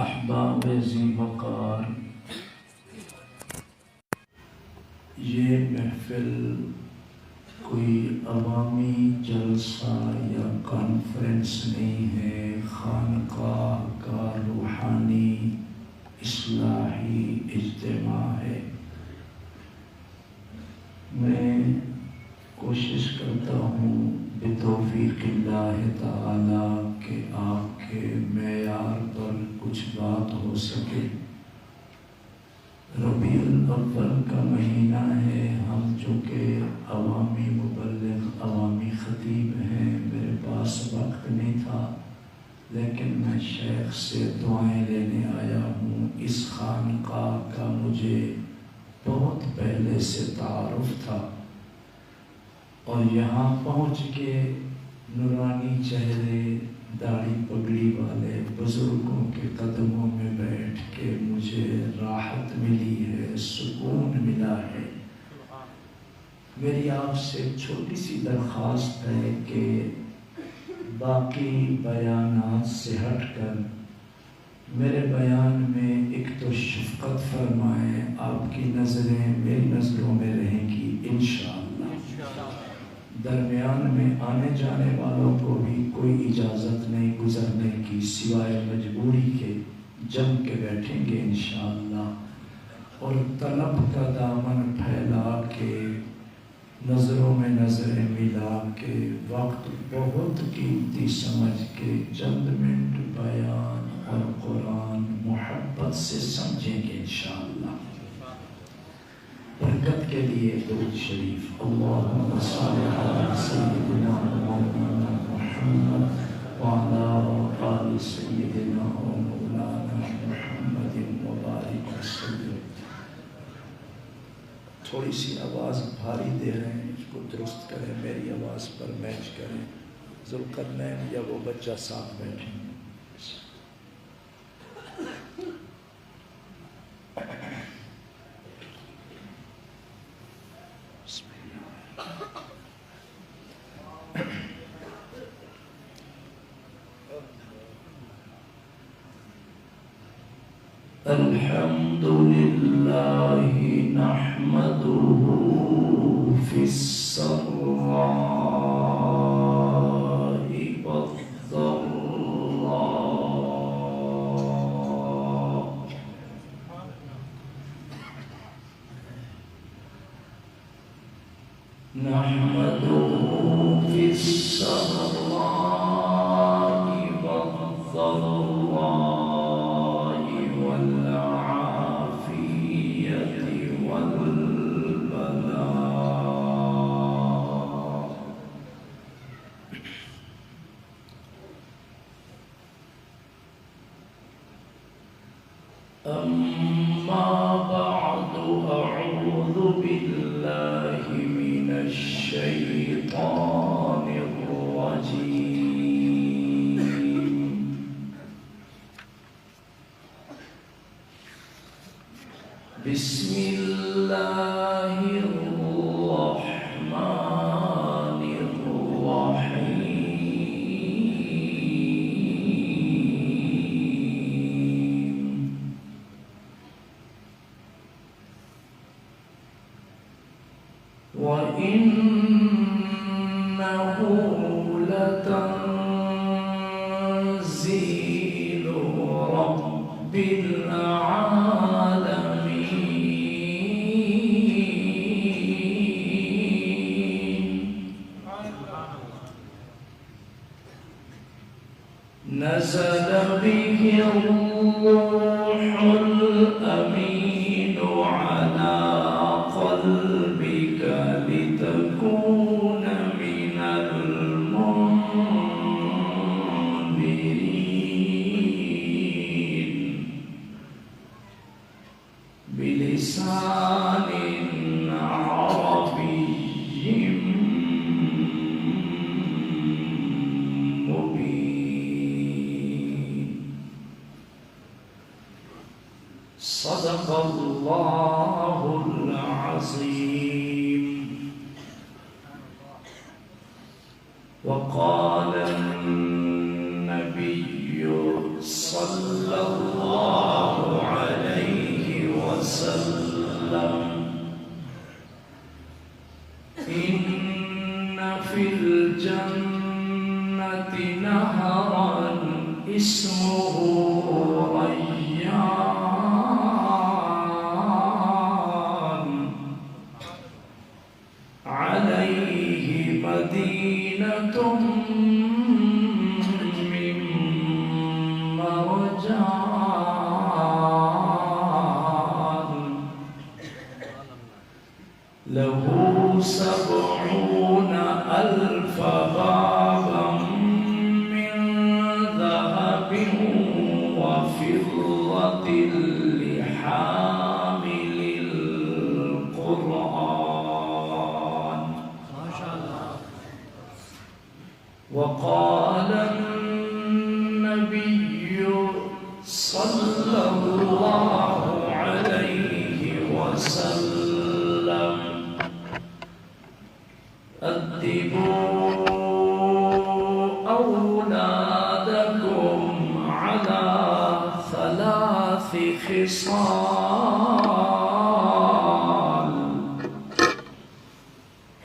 احباب ذی وقار، یہ محفل کوئی عوامی جلسہ یا کانفرنس نہیں ہے، خانقاہ کا روحانی اصلاحی اجتماع ہے۔ میں کوشش کرتا ہوں بتوفیق اللہ تعالی کہ آپ کے معیار پر کچھ بات ہو سکے۔ ربیع الاول کا مہینہ ہے، ہم چونکہ عوامی مبلغ، عوامی خطیب ہیں، میرے پاس وقت نہیں تھا، لیکن میں شیخ سے دعائیں لینے آیا ہوں۔ اس خانقاہ کا مجھے بہت پہلے سے تعارف تھا، اور یہاں پہنچ کے نورانی چہرے، داڑھی پگڑی والے بزرگوں کے قدموں میں بیٹھ کے مجھے راحت ملی ہے، سکون ملا ہے۔ میری آپ سے چھوٹی سی درخواست ہے کہ باقی بیانات سے ہٹ کر میرے بیان میں ایک تو شفقت فرمائیں، آپ کی نظریں میری نظروں میں رہیں گی انشاءاللہ۔ درمیان میں آنے جانے والوں کو بھی کوئی اجازت نہیں گزرنے کی سوائے مجبوری کے، جم کے بیٹھیں گے انشاءاللہ، اور طلب کا دامن پھیلا کے نظروں میں نظریں ملا کے وقت بہت قیمتی سمجھ کے چند منٹ بیان اور قرآن محبت سے سمجھیں گے انشاءاللہ۔ برکت کے لیے درود شریف، اللہم صلی علی سیدنا مولانا محمد وعلی آل سیدنا و مولانا محمد وبارک وسلم۔ تھوڑی سی آواز بھاری دے رہے ہیں، اس کو درست کریں، میری آواز پر میچ کریں۔ ذوالقرنین یا وہ بچہ ساتھ بیٹھیں۔ الحمد للہ نحمده فی السراء والضراء، نحمده فی السراء والضراء أما بعد، أعوذ بالله من الشيطان الرجيم، بسم الله الرحمن الرحيم، وَإِنَّهُ لَتَنزِيلُ رَبِّ الْعَالَمِينَ، نزل به الروح الأمين على قلبك لتكون من المنذرين بلسان عربي مبين، صدق الله العظيم۔ وقال النبي صلى الله عليه وسلم إن في الجنة نهرا اسمه ريان عليه مدينة من مرجان له 70,000 بابا من ذهب وفضة لحامل القرآن. وقال النبي صلى الله عليه وسلم أدبوا أولادكم على 3 خصال: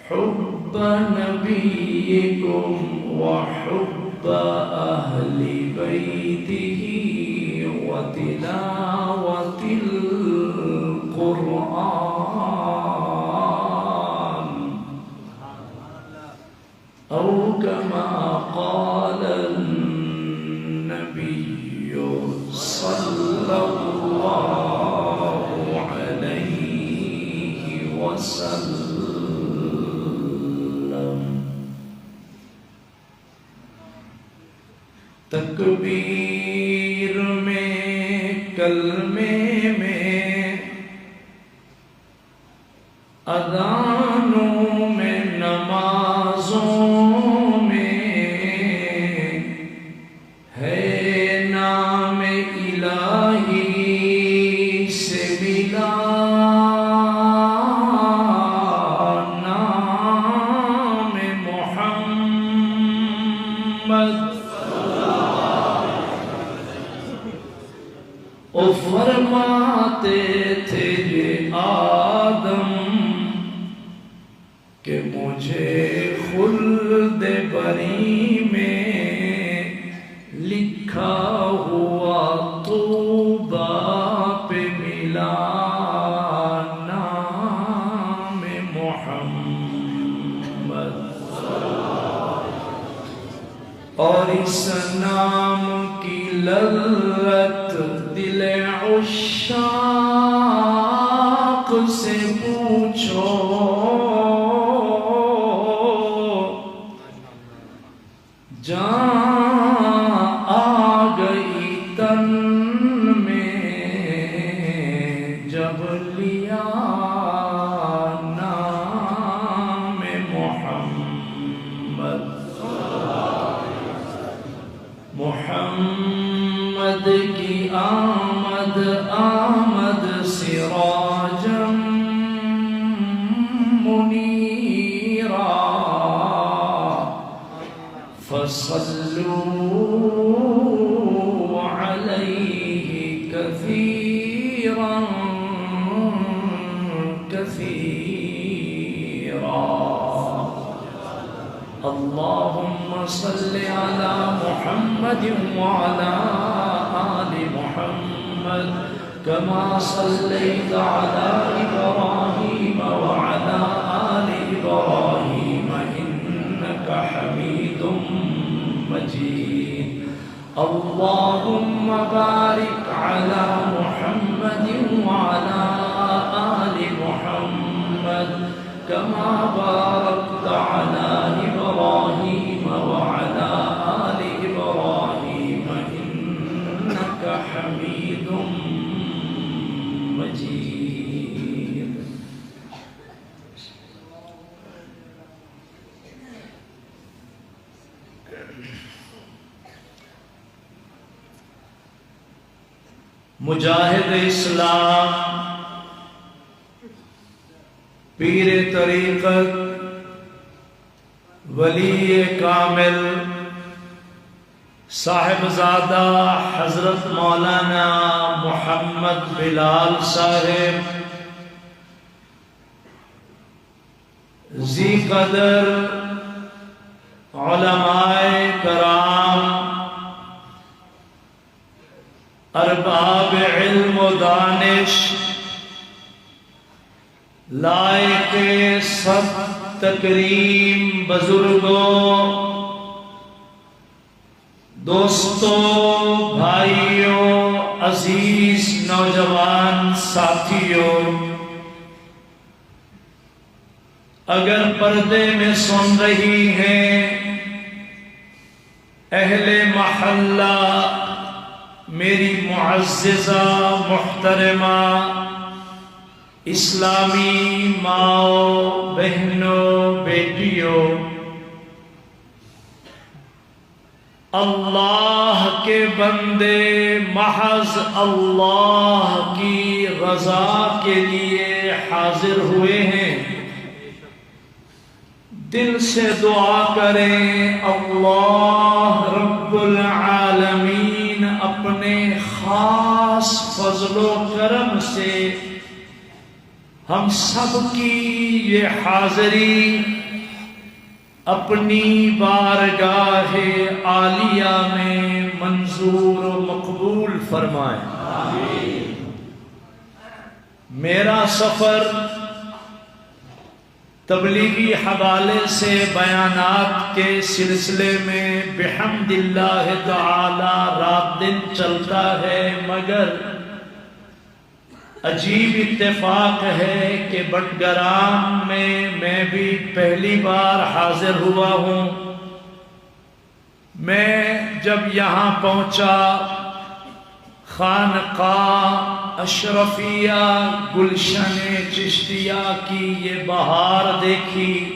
حب نبيكم وحب أهل بيته وتلاوة القرآن، أو كما قال النبي صلى الله عليه وسلم. تکبیر میں، کلمے میں، اذانوں میں، نمازوں میں ہے نام الہی سے ملا نام محمد. وہ فرماتے تھے یہ آدم کہ مجھے خلد بری میں لکھا ہوا طوبیٰ پہ ملا نام محمد. اور اس نام کی لذت دل عشاق سے پوچھو، جان آ گئی تن میں جب لیا نام محمد. محمد کی آمد آمد سراجا منیرا، فصلوا علیہ کثیرا کثیرا. اللهم صل على محمد وعلى آل محمد كما صليت على إبراهيم وعلى آل إبراهيم إنك حميد مجيد. اللهم بارك على محمد وعلى آل محمد كما باركت على إبراهيم وعلى آل إبراهيم إنك حميد مجيد. مجاہد اسلام، پیر طریقت، ولی کامل، صاحبزادہ حضرت مولانا محمد بلال صاحب، ذی قدر علماء کرام، ارباب علم و دانش، لائق سب تکریم بزرگوں، دوستوں، بھائیوں، عزیز نوجوان ساتھیوں، اگر پردے میں سن رہی ہیں اہل محلہ، میری معززہ محترمہ اسلامی ماؤں، بہنوں، بیٹیوں، اللہ کے بندے محض اللہ کی رضا کے لیے حاضر ہوئے ہیں، دل سے دعا کریں اللہ رب العالمین اپنے خاص فضل و کرم سے ہم سب کی یہ حاضری اپنی بارگاہ عالیہ میں منظور و مقبول فرمائے۔ آمین۔ میرا سفر تبلیغی حوالے سے بیانات کے سلسلے میں بحمد اللہ تعالی رات دن چلتا ہے، مگر عجیب اتفاق ہے کہ بٹگرام میں بھی پہلی بار حاضر ہوا ہوں۔ میں جب یہاں پہنچا، خانقاہ اشرفیہ گلشن چشتیہ کی یہ بہار دیکھی،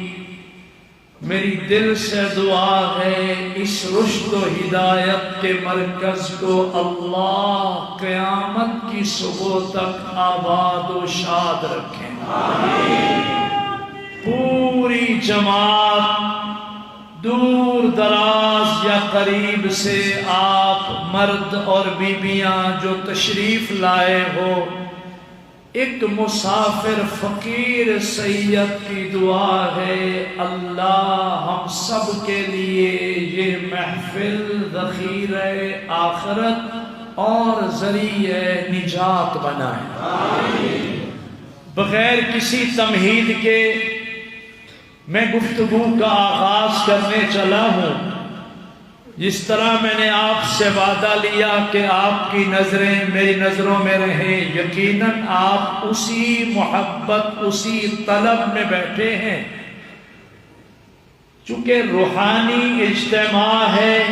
میری دل سے دعا ہے اس رشد و ہدایت کے مرکز کو اللہ قیامت کی صبح تک آباد و شاد رکھیں۔ آمین۔ پوری جماعت، دور دراز یا قریب سے آپ مرد اور بیویاں جو تشریف لائے ہو، ایک مسافر فقیر سید کی دعا ہے اللہ ہم سب کے لیے یہ محفل ذخیرہ آخرت اور ذریعہ نجات بنائے۔ آمین۔ بغیر کسی تمہید کے میں گفتگو کا آغاز کرنے چلا ہوں۔ جس طرح میں نے آپ سے وعدہ لیا کہ آپ کی نظریں میری نظروں میں رہیں، یقیناً آپ اسی محبت، اسی طلب میں بیٹھے ہیں۔ چونکہ روحانی اجتماع ہے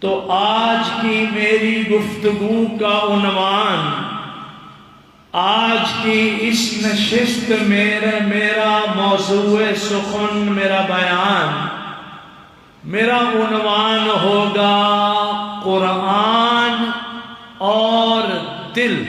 تو آج کی میری گفتگو کا عنوان، آج کی اس نشست میرا موضوع سخن، میرا بیان، میرا عنوان ہوگا قرآن اور دل۔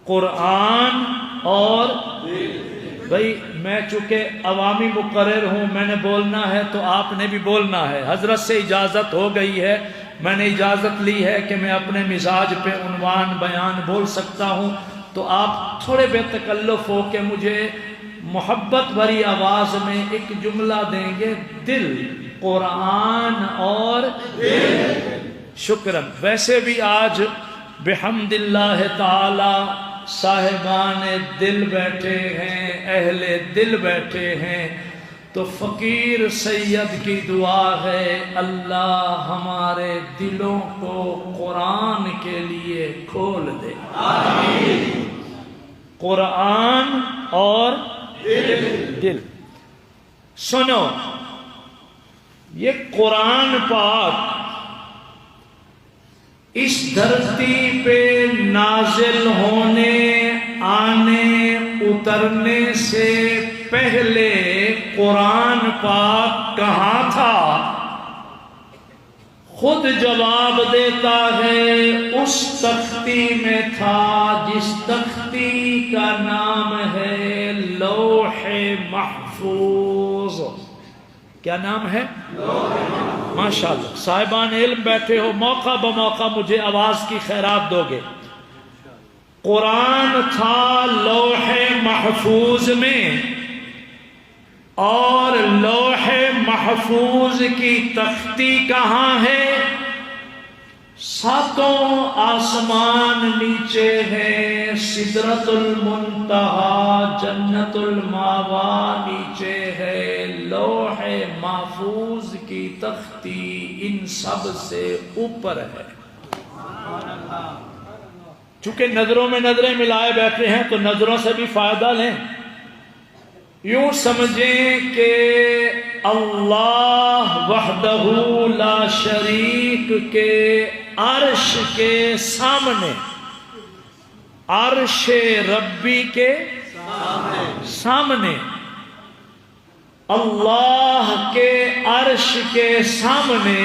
قرآن اور دل۔ بھائی میں چونکہ عوامی مقرر ہوں، میں نے بولنا ہے تو آپ نے بھی بولنا ہے۔ حضرت سے اجازت ہو گئی ہے، میں نے اجازت لی ہے کہ میں اپنے مزاج پہ عنوان بیان بول سکتا ہوں، تو آپ تھوڑے بے تکلف ہو کہ مجھے محبت بھری آواز میں ایک جملہ دیں گے، دل، قرآن اور دل۔ شکراً۔ ویسے بھی آج بحمد اللہ تعالی صاحبان دل بیٹھے ہیں، اہل دل بیٹھے ہیں، تو فقیر سید کی دعا ہے اللہ ہمارے دلوں کو قرآن کے لیے کھول دے۔ آمین۔ قرآن اور دل۔ سنو، یہ قرآن پاک اس دھرتی پہ نازل ہونے، آنے، اترنے سے پہلے قرآن پاک کہاں تھا؟ خود جواب دیتا ہے اس تختی میں تھا جس تختی کا نام ہے لوح محفوظ۔ کیا نام ہے؟ ماشاءاللہ صاحبان علم بیٹھے ہو، موقع بموقع مجھے آواز کی خیرات دو گے۔ قرآن تھا لوح محفوظ میں، اور لوح محفوظ کی تختی کہاں ہے؟ ساتوں آسمان نیچے ہے، سدرۃ المنتہا جنت الماوا نیچے ہے، لوح محفوظ کی تختی ان سب سے اوپر ہے۔ چونکہ نظروں میں نظریں ملائے بیٹھے ہیں تو نظروں سے بھی فائدہ لیں۔ یوں سمجھیں کہ اللہ وحدہ لا شریک کے عرش کے سامنے، عرش ربی کے سامنے، اللہ کے عرش کے سامنے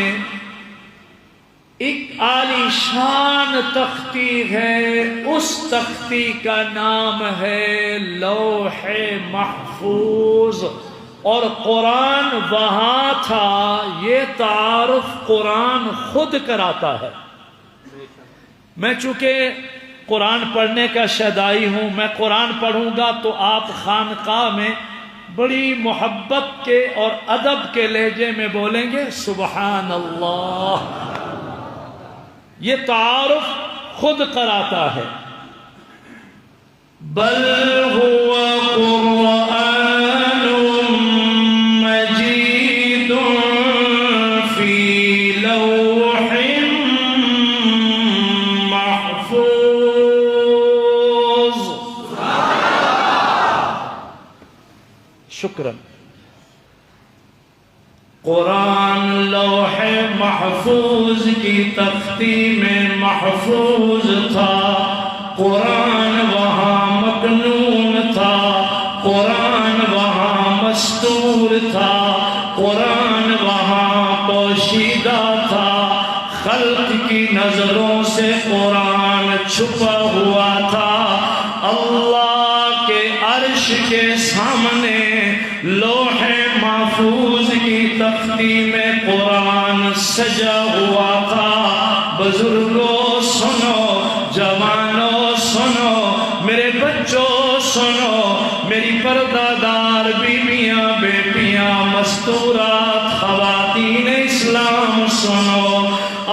ایک عالی شان تختی ہے، اس تختی کا نام ہے لوح محفوظ، اور قرآن وہاں تھا۔ یہ تعارف قرآن خود کراتا ہے۔ میں چونکہ قرآن پڑھنے کا شیدائی ہوں، میں قرآن پڑھوں گا تو آپ خانقاہ میں بڑی محبت کے اور ادب کے لہجے میں بولیں گے سبحان اللہ۔ یہ تعارف خود کراتا ہے۔ بل هو قرآن مجید فی لوح محفوظ۔ شکراً۔ قرآن لوح محفوظ کی تختی میں محفوظ تھا، قرآن وہاں مکنون تھا، قرآن وہاں مستور تھا، قرآن وہاں پوشیدہ تھا، خلق کی نظروں سے قرآن چھپا ہوا تھا۔ اللہ کے عرش کے سامنے لوح محفوظ کی تختی میں قرآن سجا ہوا تھا۔ بزرگوں سنو، جوانوں سنو، میرے بچوں سنو، میری پردہ دار بیویاں، بیٹیاں، مستورات، خواتین اسلام سنو،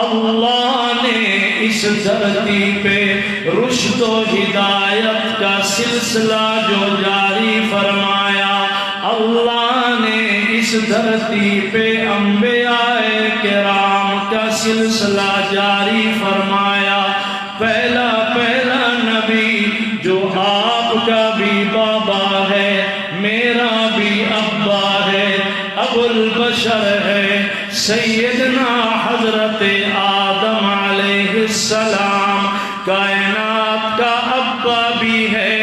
اللہ نے اس دھرتی پہ رشد و ہدایت کا سلسلہ جو جاری فرمایا، اللہ نے اس دھرتی پہ انبیاء کرام کا سلسلہ جاری فرمایا۔ پہلا نبی جو آپ کا بھی بابا ہے، میرا بھی ابا ہے، ابو البشر ہے، سیدنا حضرت آدم علیہ السلام، کائنات کا ابا بھی ہے،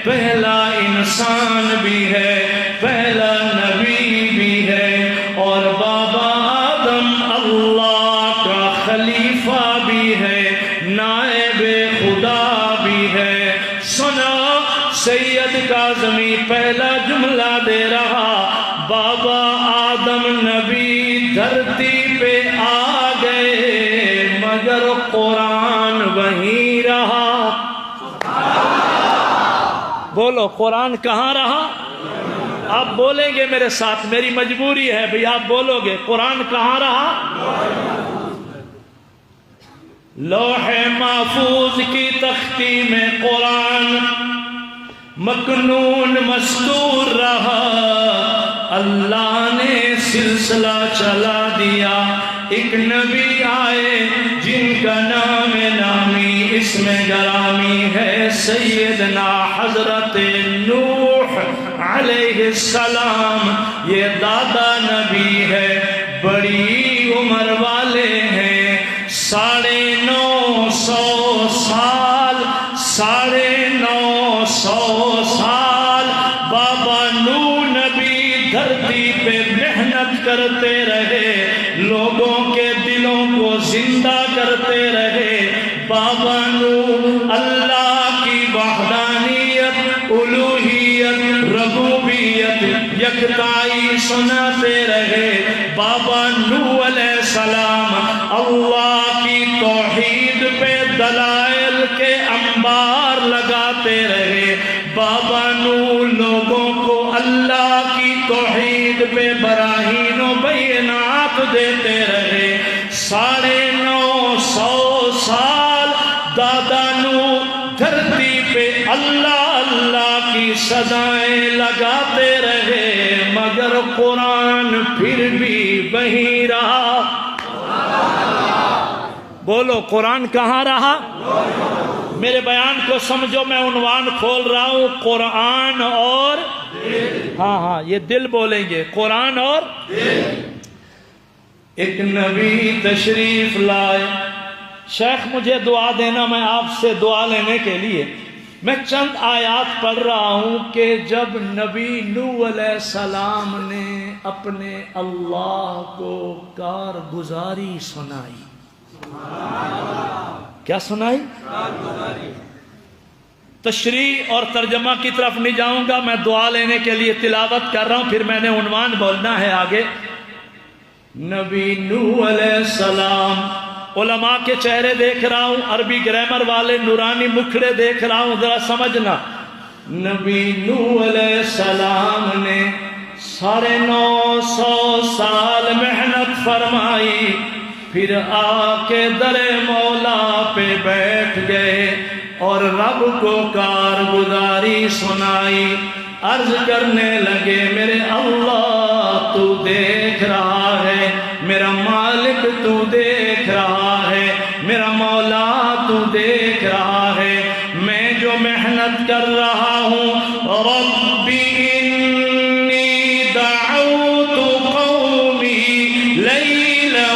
پہلا انسان بھی ہے، پہلا نبی بھی ہے، اور بابا آدم اللہ کا خلیفہ بھی ہے، نائب خدا بھی ہے۔ سنو، سید کاظمی پہلا جملہ دے رہا، بابا آدم نبی دھرتی پہ آ گئے مگر قرآن وہیں رہا۔ بولو قرآن کہاں رہا؟ آپ بولیں گے میرے ساتھ، میری مجبوری ہے بھئی آپ بولو گے، قرآن کہاں رہا؟ لوح محفوظ کی تختی میں قرآن مکنون مستور رہا۔ اللہ نے سلسلہ چلا دیا، ایک نبی آئے جن کا نام نامی اسم گرامی ہے، سیدنا حضرت نوح علیہ السلام۔ یہ دادا نبی ہے، بڑی عمر والے ہیں، 950 سال، 950 سال بابا نوح نبی دھرتی پہ محنت کرتے رہے، لوگوں کے دلوں کو زندہ کرتے رہے۔ بابا نوح اللہ کی وحدانیت، الوہیت، ربوبیت، یکتائی سناتے رہے۔ بابا نوح علیہ اللہ کی توحید پہ دلائل کے انبار لگاتے رہے، بابا نو لوگوں کو اللہ کی توحید پہ براہین و بینات دیتے رہے۔ 950 سال دادا نو دھرتی پہ اللہ اللہ کی صدائیں لگاتے رہے، مگر قرآن پھر بھی وہیں رہا۔ بولو قرآن کہاں رہا؟ میرے بیان کو سمجھو، میں عنوان کھول رہا ہوں، قرآن اور دل۔ ہاں یہ دل بولیں گے، قرآن اور دل۔ ایک نبی تشریف لائے، شیخ مجھے دعا دینا، میں آپ سے دعا لینے کے لیے میں چند آیات پڑھ رہا ہوں کہ جب نبی نوح علیہ السلام نے اپنے اللہ کو کارگزاری سنائی، کیا سنائی؟ تشریح اور ترجمہ کی طرف نہیں جاؤں گا، میں دعا لینے کے لیے تلاوت کر رہا ہوں، پھر میں نے عنوان بولنا ہے آگے۔ نبی نوح علیہ السلام، علماء کے چہرے دیکھ رہا ہوں، عربی گرامر والے نورانی مکھڑے دیکھ رہا ہوں، ذرا سمجھنا۔ نبی نوح علیہ السلام نے 950 سال محنت فرمائی، پھر آ کے در مولا پہ بیٹھ گئے اور رب کو کارگزاری سنائی، عرض کرنے لگے میرے اللہ تو دیکھ رہا ہے، میرا مالک تو دیکھ رہا ہے، میرا مولا تو دیکھ رہا ہے، میں جو محنت کر رہا ہوں، ربی انی دعوت قومی لیلا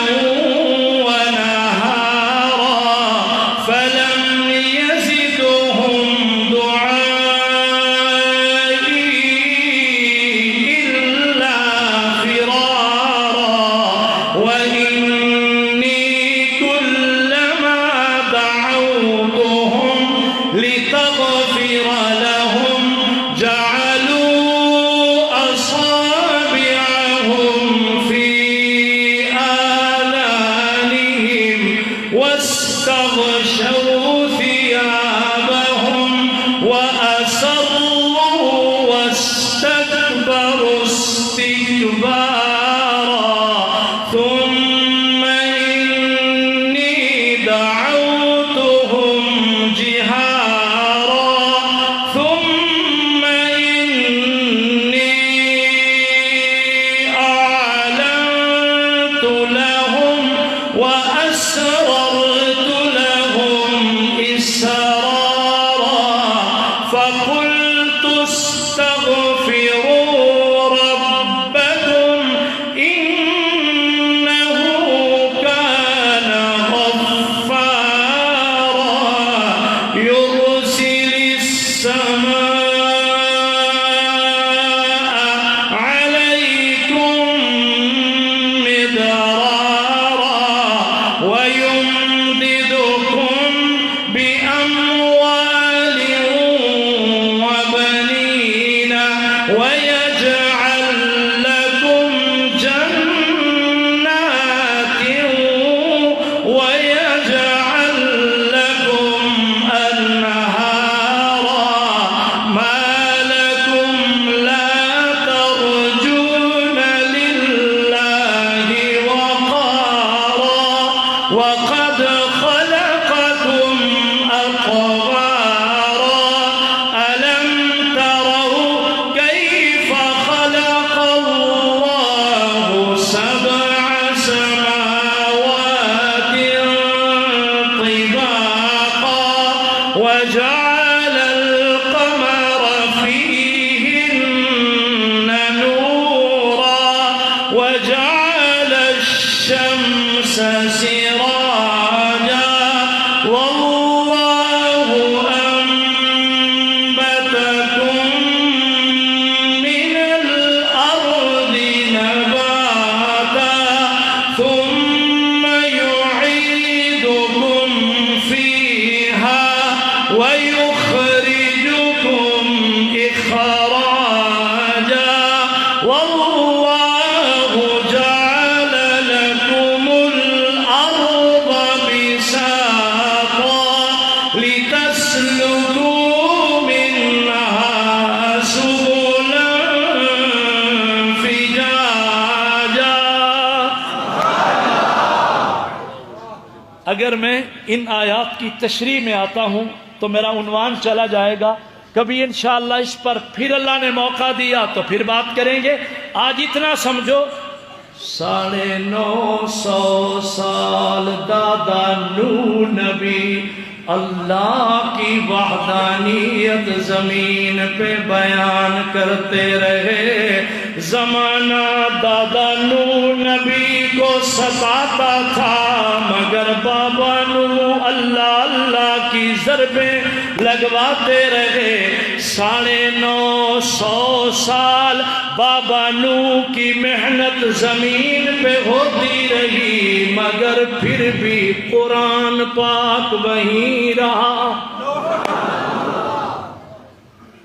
والله جعل لكم الأرض اگر میں ان آیات کی تشریح میں آتا ہوں تو میرا عنوان چلا جائے گا، کبھی انشاءاللہ اس پر پھر اللہ نے موقع دیا تو پھر بات کریں گے۔ آج اتنا سمجھو، 950 سال دادا نوح نبی اللہ کی وحدانیت زمین پہ بیان کرتے رہے۔ زمانہ دادا نوح نبی کو ستاتا تھا، مگر بابا نوح اللہ اللہ کی ضربیں لگواتے رہے۔ 950 سال بابا نوح کی محنت زمین پہ ہوتی رہی، مگر پھر بھی قرآن پاک وہیں رہا۔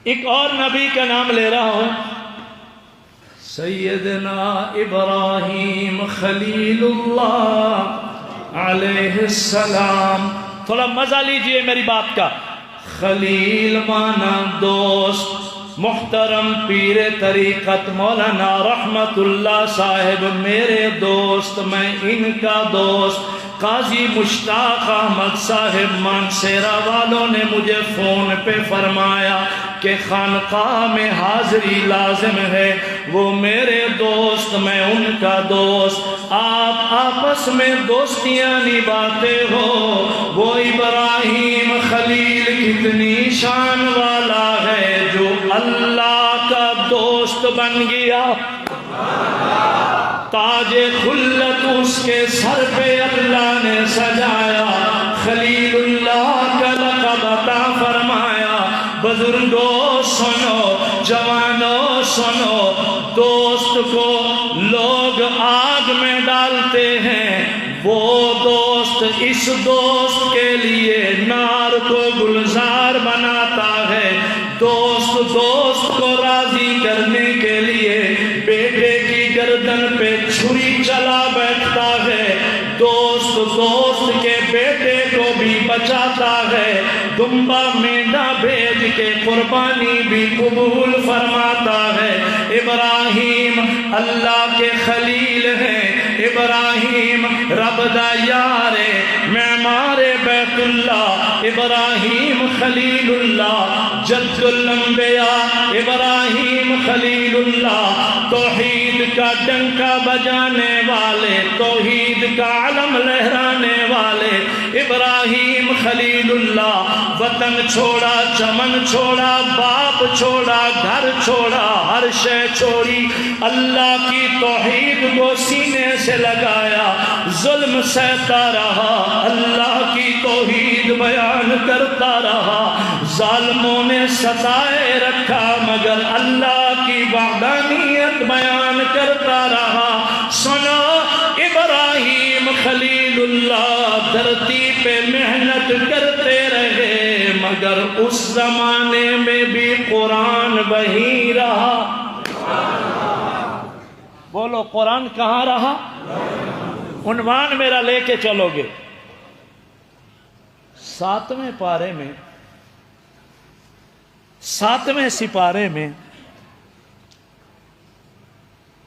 ایک اور نبی کا نام لے رہا ہوں، سیدنا ابراہیم خلیل اللہ علیہ السلام۔ تھوڑا مزہ لیجئے میری بات کا۔ خلیل مانا دوست، محترم پیر طریقت مولانا رحمت اللہ صاحب میرے دوست، میں ان کا دوست۔ قاضی مشتاق احمد صاحب مانسیرا والوں نے مجھے فون پہ فرمایا کہ خانقاہ میں حاضری لازم ہے، وہ میرے دوست، میں ان کا دوست۔ آپ آپس میں دوستیاں نبھاتے ہو۔ وہ ابراہیم خلیل کتنی شان والا ہے جو اللہ کا دوست بن گیا۔ تاج خلت اس کے سر پہ اللہ نے سجایا، خلیل اللہ کا لقب عطا فرمایا۔ بزرگوں سنو، جوانوں سنو، دوست کو لوگ آگ میں ڈالتے ہیں، وہ دوست اس دوست کے لیے نار کو گلزار بناتا ہے۔ دوست دوست کو راضی کرنے کے لیے بیٹے کی گردن پہ چھری چلا بیٹھتا ہے، دوست دوست کے بیٹے کو بھی بچاتا ہے، دمبا مینڈا بھیج کے قربانی بھی قبول فرماتا ہے۔ ابراہیم اللہ کے خلیل ہیں، ابراہیم رب دا یار معمار بیت اللہ، ابراہیم خلیل اللہ جد الانبیاء، ابراہیم خلیل اللہ توحید کا ڈنکا بجانے والے، توحید کا علم لہرانے والے۔ ابراہیم خلیل اللہ وطن چھوڑا، چمن چھوڑا، باپ چھوڑا، گھر چھوڑا، ہر شے چھوڑی، اللہ کی توحید کو سینے سے لگایا، ظلم سہتا رہا، اللہ کی توحید بیان کرتا رہا۔ ظالموں نے ستائے رکھا مگر اللہ کی وحدانیت بیان کرتا رہا۔ سنو، ابراہیم خلیل اللہ دھرتی پہ محنت کرتے رہے، مگر اس زمانے میں بھی قرآن وہیں رہا۔ بولو، قرآن کہاں رہا؟ عنوان میرا لے کے چلو گے۔ 7ویں پارے میں، 7ویں سپارے میں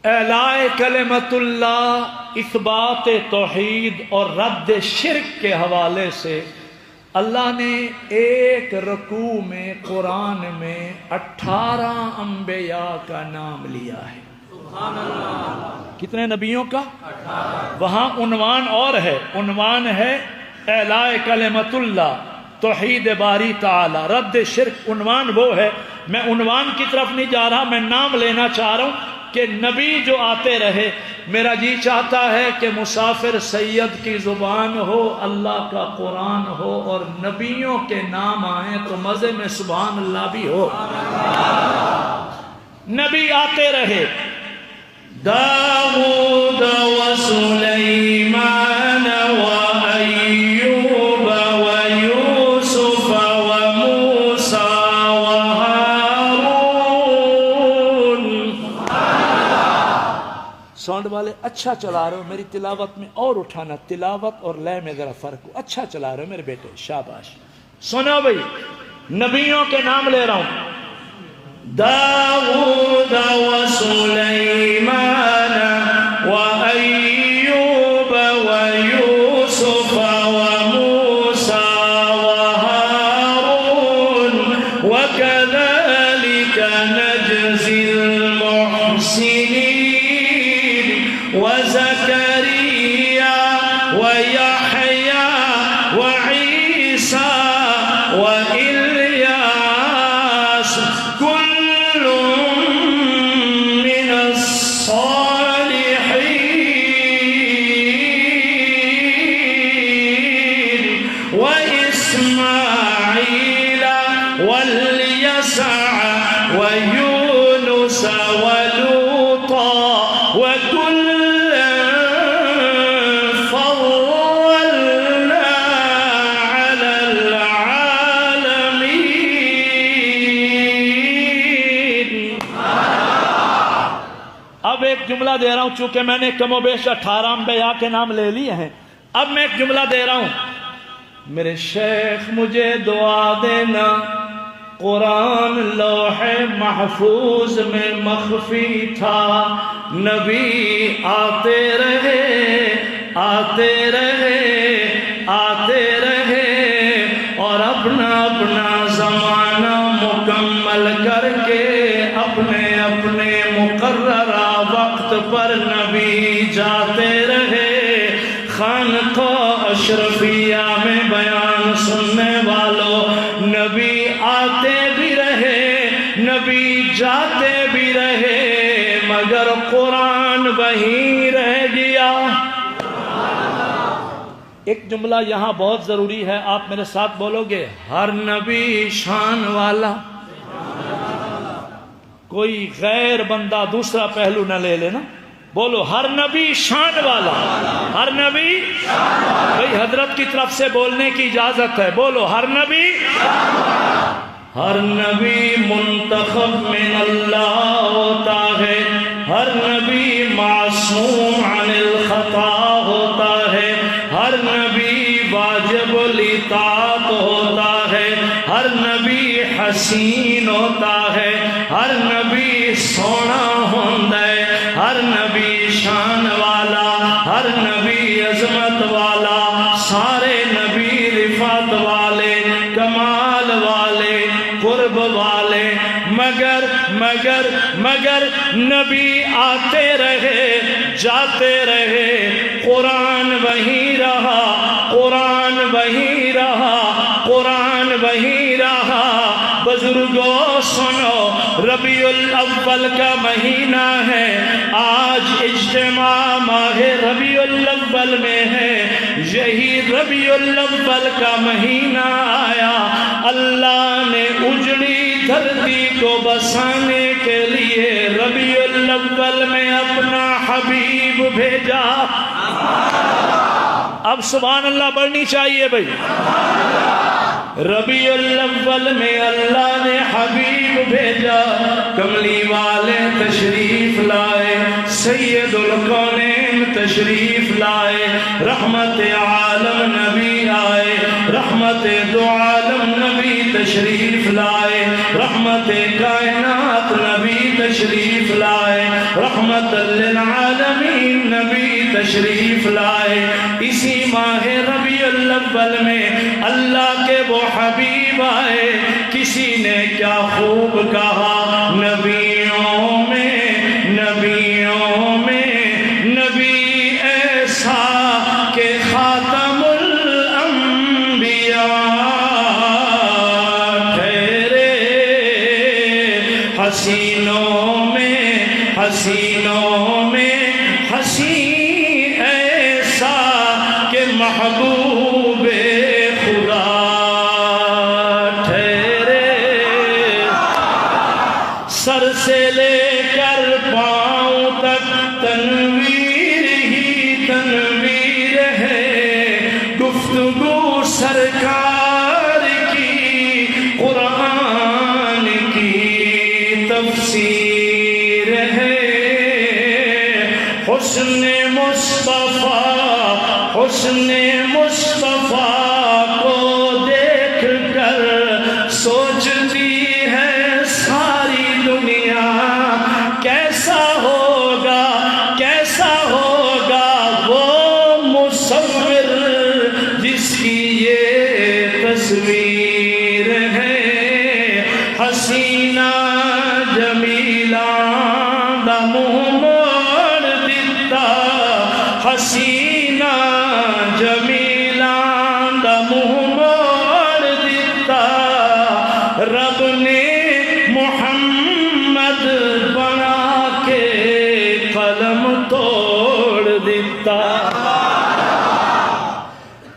اعلاء کلمت اللہ، اثبات توحید اور رد شرک کے حوالے سے اللہ نے ایک رکوع میں قرآن میں 18 انبیاء کا نام لیا ہے۔ سبحان اللہ۔ کتنے نبیوں کا؟ 18۔ وہاں عنوان اور ہے، عنوان ہے اعلاء کلمت اللہ، توحید باری تعالی، رد شرک۔ عنوان وہ ہے، میں عنوان کی طرف نہیں جا رہا، میں نام لینا چاہ رہا ہوں کہ نبی جو آتے رہے، میرا جی چاہتا ہے کہ مسافر سید کی زبان ہو، اللہ کا قرآن ہو اور نبیوں کے نام آئیں تو مزے میں سبحان اللہ بھی ہو۔ نبی آتے رہے، داؤد و سلیمان و ایوب و یوسف و موسیٰ و ہارون۔ ساؤنڈ والے اچھا چلا رہے ہو، میری تلاوت میں اور اٹھانا، تلاوت اور لے میں ذرا فرق ہو۔ اچھا چلا رہے ہو میرے بیٹے، شاباش۔ سنو بھئی، نبیوں کے نام لے رہا ہوں، داؤد و سلیمان و ایوب و یوسف و وزكريا ويحيى وعيسى وإلياس كل من الصالحين وإسماعيل واليسع ويونس ولوطا وكلا فضلنا على العالمين. اب ایک جملہ دے رہا ہوں، چونکہ میں نے کم و بیش 18 انبیاء کے نام لے لیے ہیں، اب میں ایک جملہ دے رہا ہوں. میرے شیخ مجھے دعا دینا، قرآن لوح محفوظ میں مخفی تھا، نبی آتے رہے آتے رہے آتے رہے اور اپنا اپنا زمانہ مکمل کر کے اپنے اپنے مقررہ وقت پر نبی جاتے رہے. خانقاہ اشرفیہ میں بیان سننے والوں، نبی آتے بھی رہے نبی جاتے بھی رہے، مگر قرآن وہیں رہ گیا. ایک جملہ یہاں بہت ضروری ہے، آپ میرے ساتھ بولو گے، ہر نبی شان والا. کوئی غیر بندہ دوسرا پہلو نہ لے لینا. بولو ہر نبی شان والا، ہر نبی بھئی حضرت کی طرف سے بولنے کی اجازت ہے. بولو ہر نبی، ہر نبی منتخب من اللہ ہوتا ہے، ہر نبی معصوم عن الخطا ہوتا ہے، ہر نبی واجب الاطاعت ہوتا ہے، ہر نبی حسین ہوتا ہے، ہر نبی سونا ہوتا ہے، ہر نبی شان والا، ہر نبی عظمت والا، سارے نبی رفعت والے، کمال والے، قرب والے، مگر مگر مگر نبی آتے رہے جاتے رہے، قرآن وہیں رہا، قرآن وہیں رہا، قرآن وہیں رہا. بزرگوں سنو، ربیع الاول کا مہینہ ہے، آج اجتماع ماہ ربیع الاول میں ہے. یہی ربیع الاول کا مہینہ آیا، اللہ نے اجڑی دھرتی کو بسانے کے لیے ربیع الاول میں اپنا حبیب بھیجا. اب سبحان اللہ بڑھنی چاہیے بھائی. ربیع الاول میں اللہ نے حبیب بھیجا، کملی والے تشریف لائے، سید الکونین تشریف لائے، رحمت عالم نبی آئے، رحمت دو عالم نبی تشریف لائے، رحمت کائنات نبی تشریف لائے، رحمت للعالمین نبی تشریف لائے. اسی ماہ ربیع الاول میں اللہ کے وہ حبیب آئے. کسی نے کیا خوب کہا، نبیوں میں نبی ایسا کہ خاتم الانبیاء ٹھہرے، حسینوں میں حسین ایسا کہ محبوب خدا ٹھہرے. سر سے لے کر پاؤں تک تنویر ہی تنویر ہے، گفتگو سرکار کی قرآن کی تفسیر ہے. حسن مصطفیٰ کو دیکھ کر سوچتی ہے ساری دنیا، کیسا ہوگا وہ مصور جس کی یہ تصویر ہے. حسینہ جمیلہ دا منہ موڑ دیتا حسینہ جمیلاں دا منہ موڑ دیتا رب نے محمد بنا کے قلم توڑ دیتا۔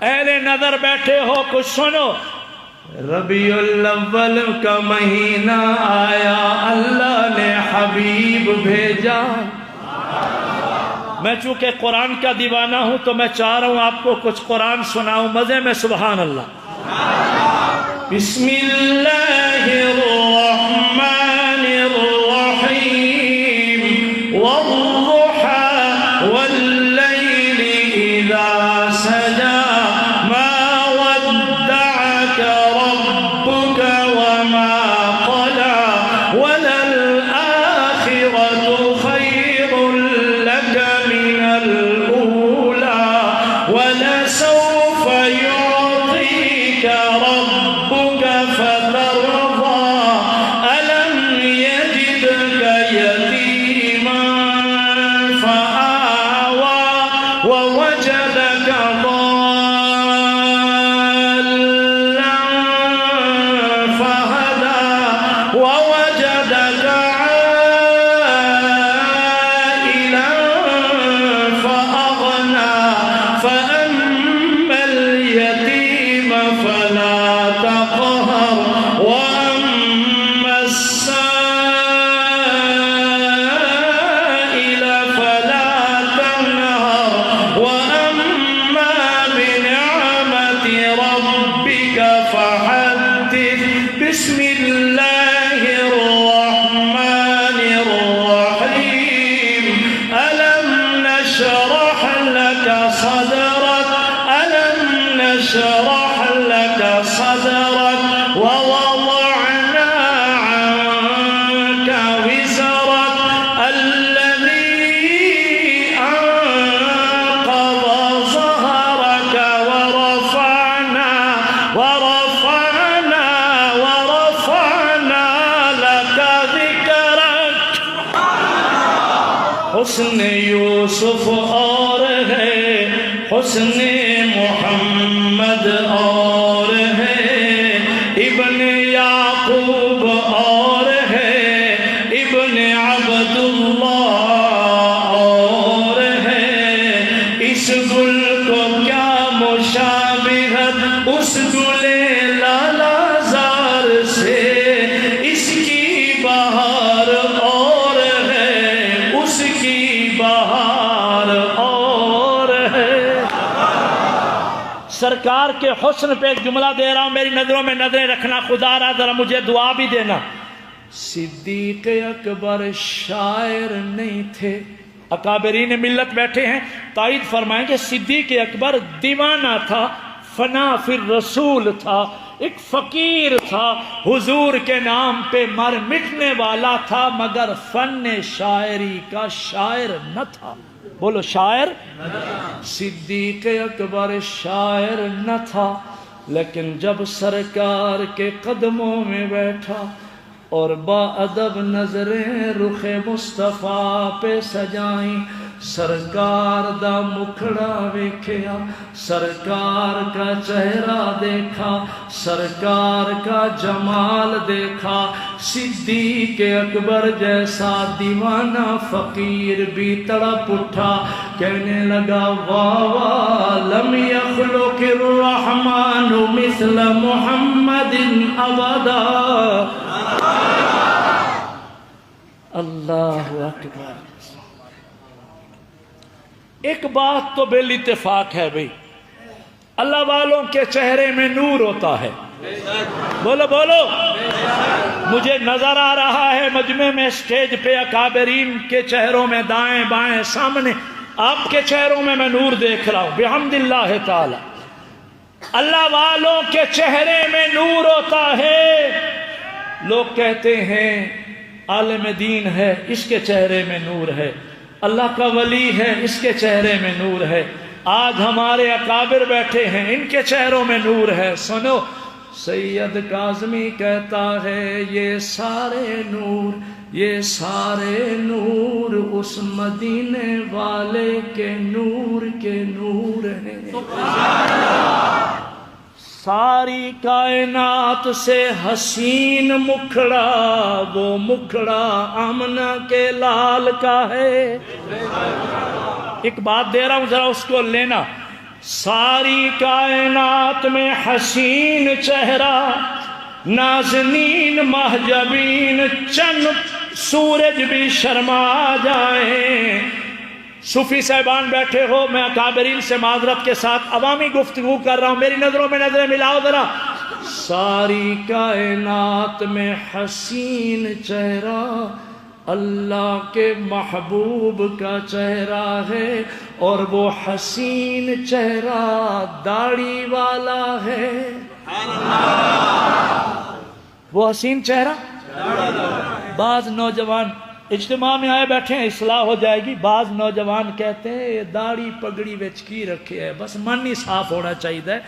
اہل نظر بیٹھے ہو کچھ سنو، ربیع الاول کا مہینہ آیا، اللہ نے حبیب بھیجا۔ میں چونکہ قرآن کا دیوانہ ہوں تو میں چاہ رہا ہوں آپ کو کچھ قرآن سناؤں مزے میں، سبحان اللہ۔ بسم اللہ الرحمن الرحیم والضحى واللیل اذا سجا ما ودعك ربك وما قلع وللآخرة خير لك من الأولى ولسوف يعطيك ربك فترضى ألم يجدك يتيما فآوى ووجدك ضالا فهدى ووجدك عائلا فأغنى فأما اليتيم فلا تقهر وأما السائل فلا تنهر وأما بنعمة ربك فحدث بسم الله الرحمن الرحيم ألم نشرح لك صدرك ألم نشرح لك صدرك ووضعنا عنك وزرك الذي أنقض ظهرك ورفعنا لك ذكرك۔ حسن یوسف اور ہے، حسن محمد اور ہے، ابن یعقوب اور ہے، ابن عبداللہ اور ہے۔ اس گل کو کیا مشابہت اس گل لالا زار سے، اس کی بہار اور ہے، اس کی بہار اور ہے۔ سرکار کے حسن پہ ایک جملہ دے رہا ہوں، میری نظروں میں نظریں رکھنا، خدا را ذرا مجھے دعا بھی دینا۔ صدیق اکبر شاعر نہیں تھے، اکابرین ملت بیٹھے ہیں، تائید فرمائیں کہ صدیق اکبر دیوانہ تھا، فنا فی الرسول تھا، ایک فقیر تھا، حضور کے نام پہ مر مٹنے والا تھا، مگر فن شاعری کا شاعر نہ تھا۔ بولو شاعر۔ صدیق اکبر شاعر نہ تھا، لیکن جب سرکار کے قدموں میں بیٹھا اور با ادب نظریں رخ مصطفیٰ پہ سجائیں، سرکار دا مکھڑا ویکھیا، سرکار کا چہرہ دیکھا، سرکار کا جمال دیکھا، صدیق اکبر جیسا دیوانہ فقیر بھی تڑپ اٹھا، کہنے لگا واہ واہ لم یخلق الرحمن مثل محمد ابدا۔ اللہ اکبر۔ ایک بات تو بال اتفاق ہے بھئی، اللہ والوں کے چہرے میں نور ہوتا ہے۔ بولو بولو۔ مجھے نظر آ رہا ہے مجمع میں اسٹیج پہ اکابرین کے چہروں میں دائیں بائیں سامنے آپ کے چہروں میں میں نور دیکھ رہا ہوں بحمد اللہ تعالی۔ اللہ والوں کے چہرے میں نور ہوتا ہے۔ لوگ کہتے ہیں عالم دین ہے، اس کے چہرے میں نور ہے، اللہ کا ولی ہے، اس کے چہرے میں نور ہے۔ آج ہمارے اکابر بیٹھے ہیں، ان کے چہروں میں نور ہے۔ سنو، سید کاظمی کہتا ہے یہ سارے نور یہ سارے نور اس مدینے والے کے نور ہیں. ساری کائنات سے حسین مکھڑا وہ مکھڑا آمنہ کے لال کا ہے. ایک بات دے رہا ہوں ذرا اس کو لینا. ساری کائنات میں حسین چہرہ، نازنین محجبین، چند سورج بھی شرما جائیں. صوفی صاحبان بیٹھے ہو، میں اکابرین سے معذرت کے ساتھ عوامی گفتگو کر رہا ہوں، میری نظروں میں نظریں ملاؤ ذرا. ساری کائنات میں حسین چہرہ اللہ کے محبوب کا چہرہ ہے، اور وہ حسین چہرہ داڑھی والا ہے. وہ حسین چہرہ. بعض نوجوان اجتماع میں آئے بیٹھے ہیں، اصلاح ہو جائے گی. بعض نوجوان کہتے ہیں یہ داڑھی پگڑی وچ کی رکھے ہے، بس من ہی صاف ہونا چاہیے.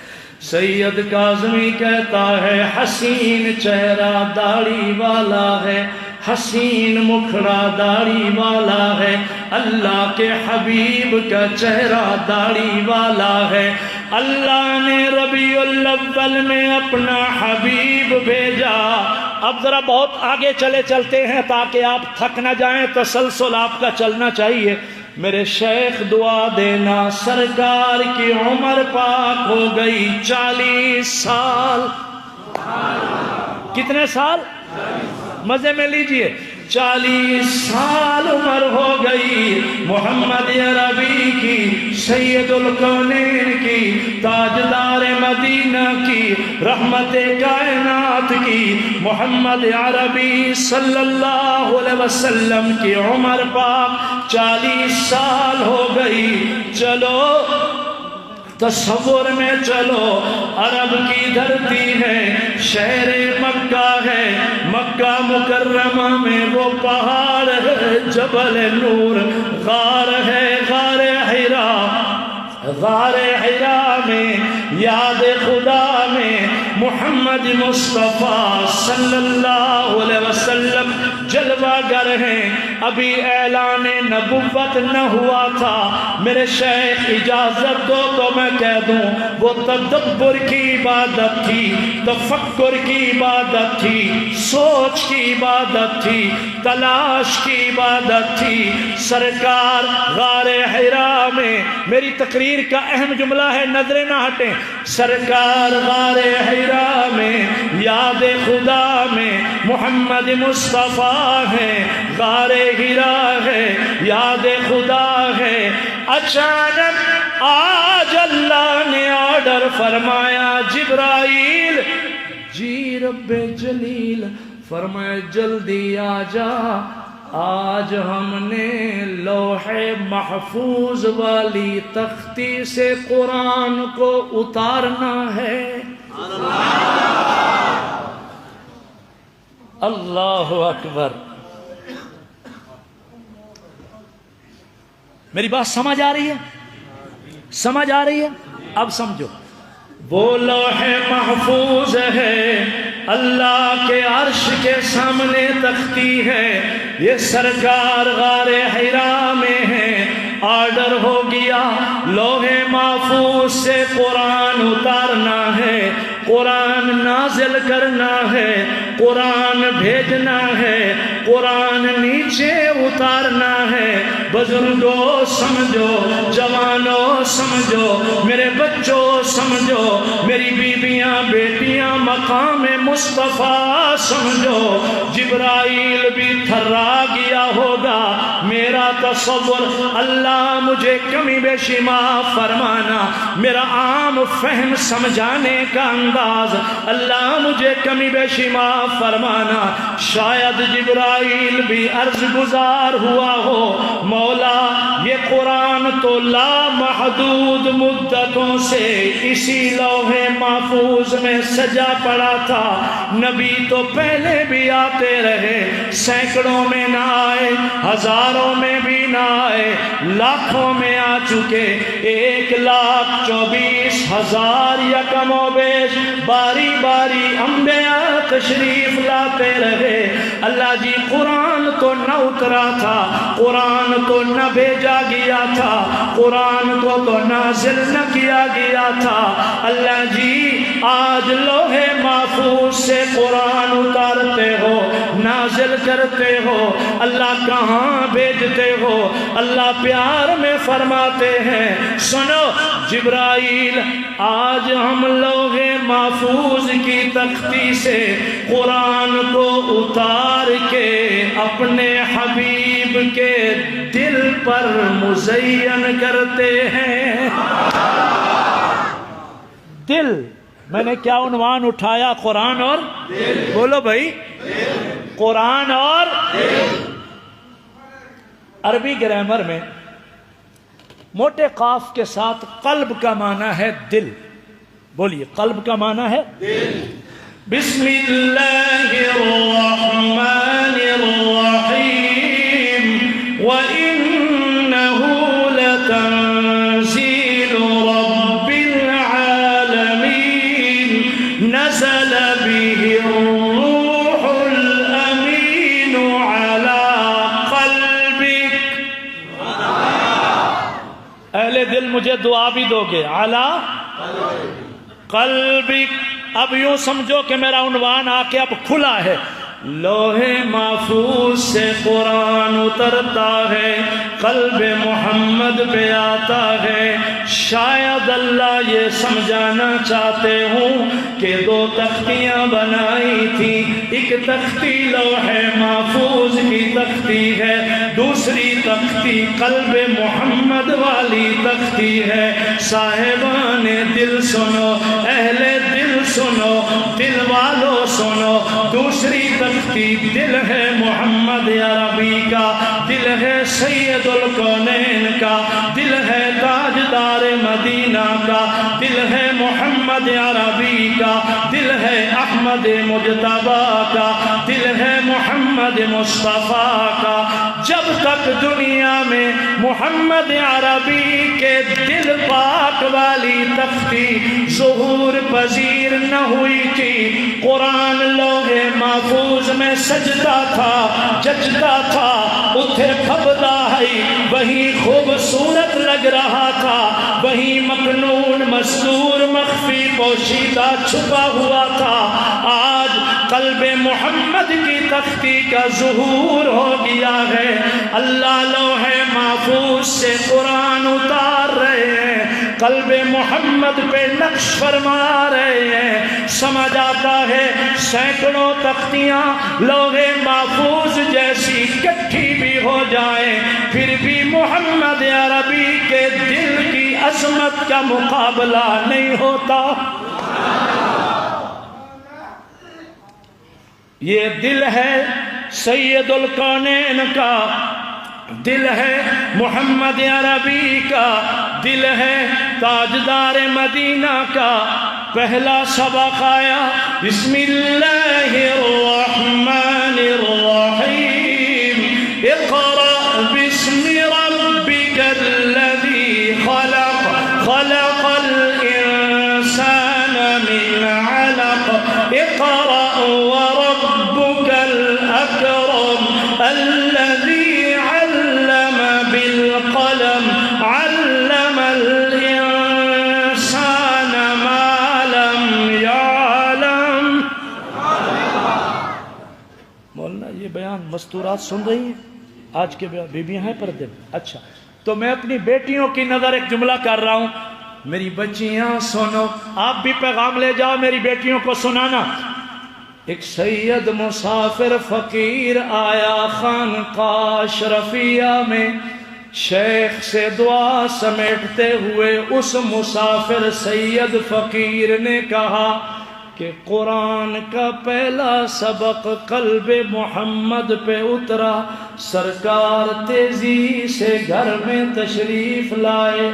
سید کاظمی کہتا ہے حسین چہرہ داڑھی والا ہے، حسین مکھڑا داڑھی والا ہے. اللہ کے حبیب کا چہرہ داڑھی والا ہے. اللہ نے ربیع الاول میں اپنا حبیب بھیجا. اب ذرا بہت آگے چلتے ہیں تاکہ آپ تھک نہ جائیں، تسلسل آپ کا چلنا چاہیے. میرے شیخ دعا دینا، سرکار کی عمر پاک ہو گئی 40 سال. کتنے سال؟ مزے میں لیجئے. 40 سال عمر ہو گئی محمد عربی کی، سید الکونین کی، تاجدار مدینہ کی، رحمت کائنات کی، محمد عربی صلی اللہ علیہ وسلم کی عمر پاک 40 سال ہو گئی. چلو تصور میں چلو، عرب کی دھرتی ہے، شہر مکہ ہے، مکہ مکرمہ میں وہ پہاڑ ہے جبل نور، غار ہے غار حرا. غار حرا میں یاد خدا میں محمد مصطفیٰ صلی اللہ علیہ وسلم جلوہ گر ہیں. ابھی اعلان نبوت نہ ہوا تھا. میرے شیخ اجازت دو تو میں کہہ دوں، وہ تدبر کی عبادت تھی، تفکر کی عبادت تھی، سوچ کی عبادت تھی، تلاش کی عبادت تھی. سرکار غار حرا میں، میری تقریر کا اہم جملہ ہے، نظریں نہ ہٹیں. سرکار غار حرا میں یاد خدا میں محمد مصطفیٰ ہے، غار حرا ہے، یاد خدا ہے. اچانک آج اللہ نے آرڈر فرمایا، جبرائیل جی رب جلیل، فرمایا جلدی آ جا، آج ہم نے لوح محفوظ والی تختی سے قرآن کو اتارنا ہے. اللہ اکبر. میری بات سمجھ آ رہی ہے؟ سمجھ آ رہی ہے؟ اب سمجھو. وہ لوح محفوظ ہے، اللہ کے عرش کے سامنے تختی ہے، یہ سرکار غار حرا میں ہے. آرڈر ہو گیا، لوح محفوظ سے قرآن اتارنا ہے، قرآن نازل کرنا ہے، قرآن بھیجنا ہے، قرآن نیچے اتارنا ہے. بزرگوں سمجھو، جوانوں سمجھو، میرے بچوں سمجھو، میری بیویاں بیٹیاں مقام مصطفیٰ سمجھو. جبرائیل بھی تھرا گیا ہوگا. میرا تصور، اللہ مجھے کمی بیشی معاف فرمانا، میرا عام فہم سمجھانے کا انداز، اللہ مجھے کمی بیشی معاف فرمانا. شاید جبرائیل بھی عرض گزار ہوا ہو، مولا یہ قرآن تو لا محدود مدتوں سے اسی لوح محفوظ میں سجا پڑا تھا. نبی تو پہلے بھی آتے رہے، سینکڑوں میں نہ آئے، ہزاروں میں بھی نہ آئے، لاکھوں میں آ چکے. 1,24,000 یا کم و بیش باری باری انبیاء تشریف لاتے رہے۔ اللہ جی قرآن تو نہ اترا تھا، قرآن تو نہ بھیجا گیا تھا، قرآن کو تو نازل نہ کیا گیا تھا۔ اللہ جی آج لوح محفوظ سے قرآن اتارتے ہو، نازل کرتے ہو، اللہ کہاں بھیجتے ہو؟ اللہ پیار میں فرماتے ہیں سنو جبرائیل، آج ہم لوح محفوظ کی تختی سے قرآن کو اتار کے اپنے حبیب کے دل پر مزین کرتے ہیں۔ دل، میں نے کیا عنوان اٹھایا؟ قرآن اور دل۔ بولو بھائی، قرآن اور دل۔ عربی گرامر میں موٹے قاف کے ساتھ قلب کا معنی ہے دل۔ بولیے، قلب کا معنی ہے دل۔ بسم اللہ الرحمن الرحیم وَإِنَّهُ لَتَنزِيلُ رَبِّ الْعَالَمِينَ نَزَلَ بِهِ الرُّوحُ الْأَمِينُ عَلَى قَلْبِكَ۔ اہل دل مجھے دعا بھی دو گے، عَلَى قَلْبِكَ۔ اب یوں سمجھو کہ میرا عنوان آ کے اب کھلا ہے۔ لوح محفوظ سے قرآن اترتا ہے، قلب محمد پہ آتا ہے۔ شاید اللہ یہ سمجھانا چاہتے ہوں کہ دو تختیاں بنائی تھی، ایک تختی لوح محفوظ کی تختی ہے، دوسری تختی قلب محمد والی تختی ہے۔ صاحبان دل سنو، اہل دل سنو، دل والو سنو، دوسری تختی دل ہے محمد عربی کا، دل ہے سید الکونین کا، دل ہے تاجدار مدینہ کا، دل ہے محمد عربی کا، دل ہے احمد مجتبی کا، دل ہے محمد مصطفیٰ کا۔ جب تک دنیا میں محمد عربی کے دل پاک والی تختی ظہور پذیر نہ ہوئی تھی، قرآن لوح محفوظ میں سجتا تھا، جچتا تھا، اتھے پھبدا ہے، وہی خوبصورت لگ رہا تھا، وہی مکنون مستور مخفی پوشیدہ چھپا ہوا تھا۔ آج قلب محمد کی تختی کا ظہور ہو گیا ہے۔ اللہ لوح محفوظ سے قرآن اتار رہے ہیں، قلب محمد پہ نقش فرما رہے ہیں۔ سمجھ آتا ہے سینکڑوں تختیاں لوح محفوظ جیسی کٹھی بھی ہو جائیں، پھر بھی محمد عربی کے دل کی عظمت کا مقابلہ نہیں ہوتا۔ یہ دل ہے سید الکونین کا، دل ہے محمد عربی کا، دل ہے تاجدار مدینہ کا۔ پہلا سبق آیا بسم اللہ الرحمن الرحیم، اقرأ باسم ربک الذی خلق، خلق الانسان من علق، اقرأ وربک الاکرم الذی علم بالقلم، علم الانسان ما لم يعلم۔ مولانا یہ بیان مستورات سن رہی ہیں؟ آج کے بیویاں ہیں پردے میں؟ اچھا، تو میں اپنی بیٹیوں کی نظر ایک جملہ کر رہا ہوں، میری بچیاں سنو، آپ بھی پیغام لے جاؤ میری بیٹیوں کو سنانا۔ ایک سید مسافر فقیر آیا خانقاہ اشرفیہ میں، شیخ سے دعا سمیٹتے ہوئے اس مسافر سید فقیر نے کہا کہ قرآن کا پہلا سبق قلب محمد پہ اترا، سرکار تیزی سے گھر میں تشریف لائے،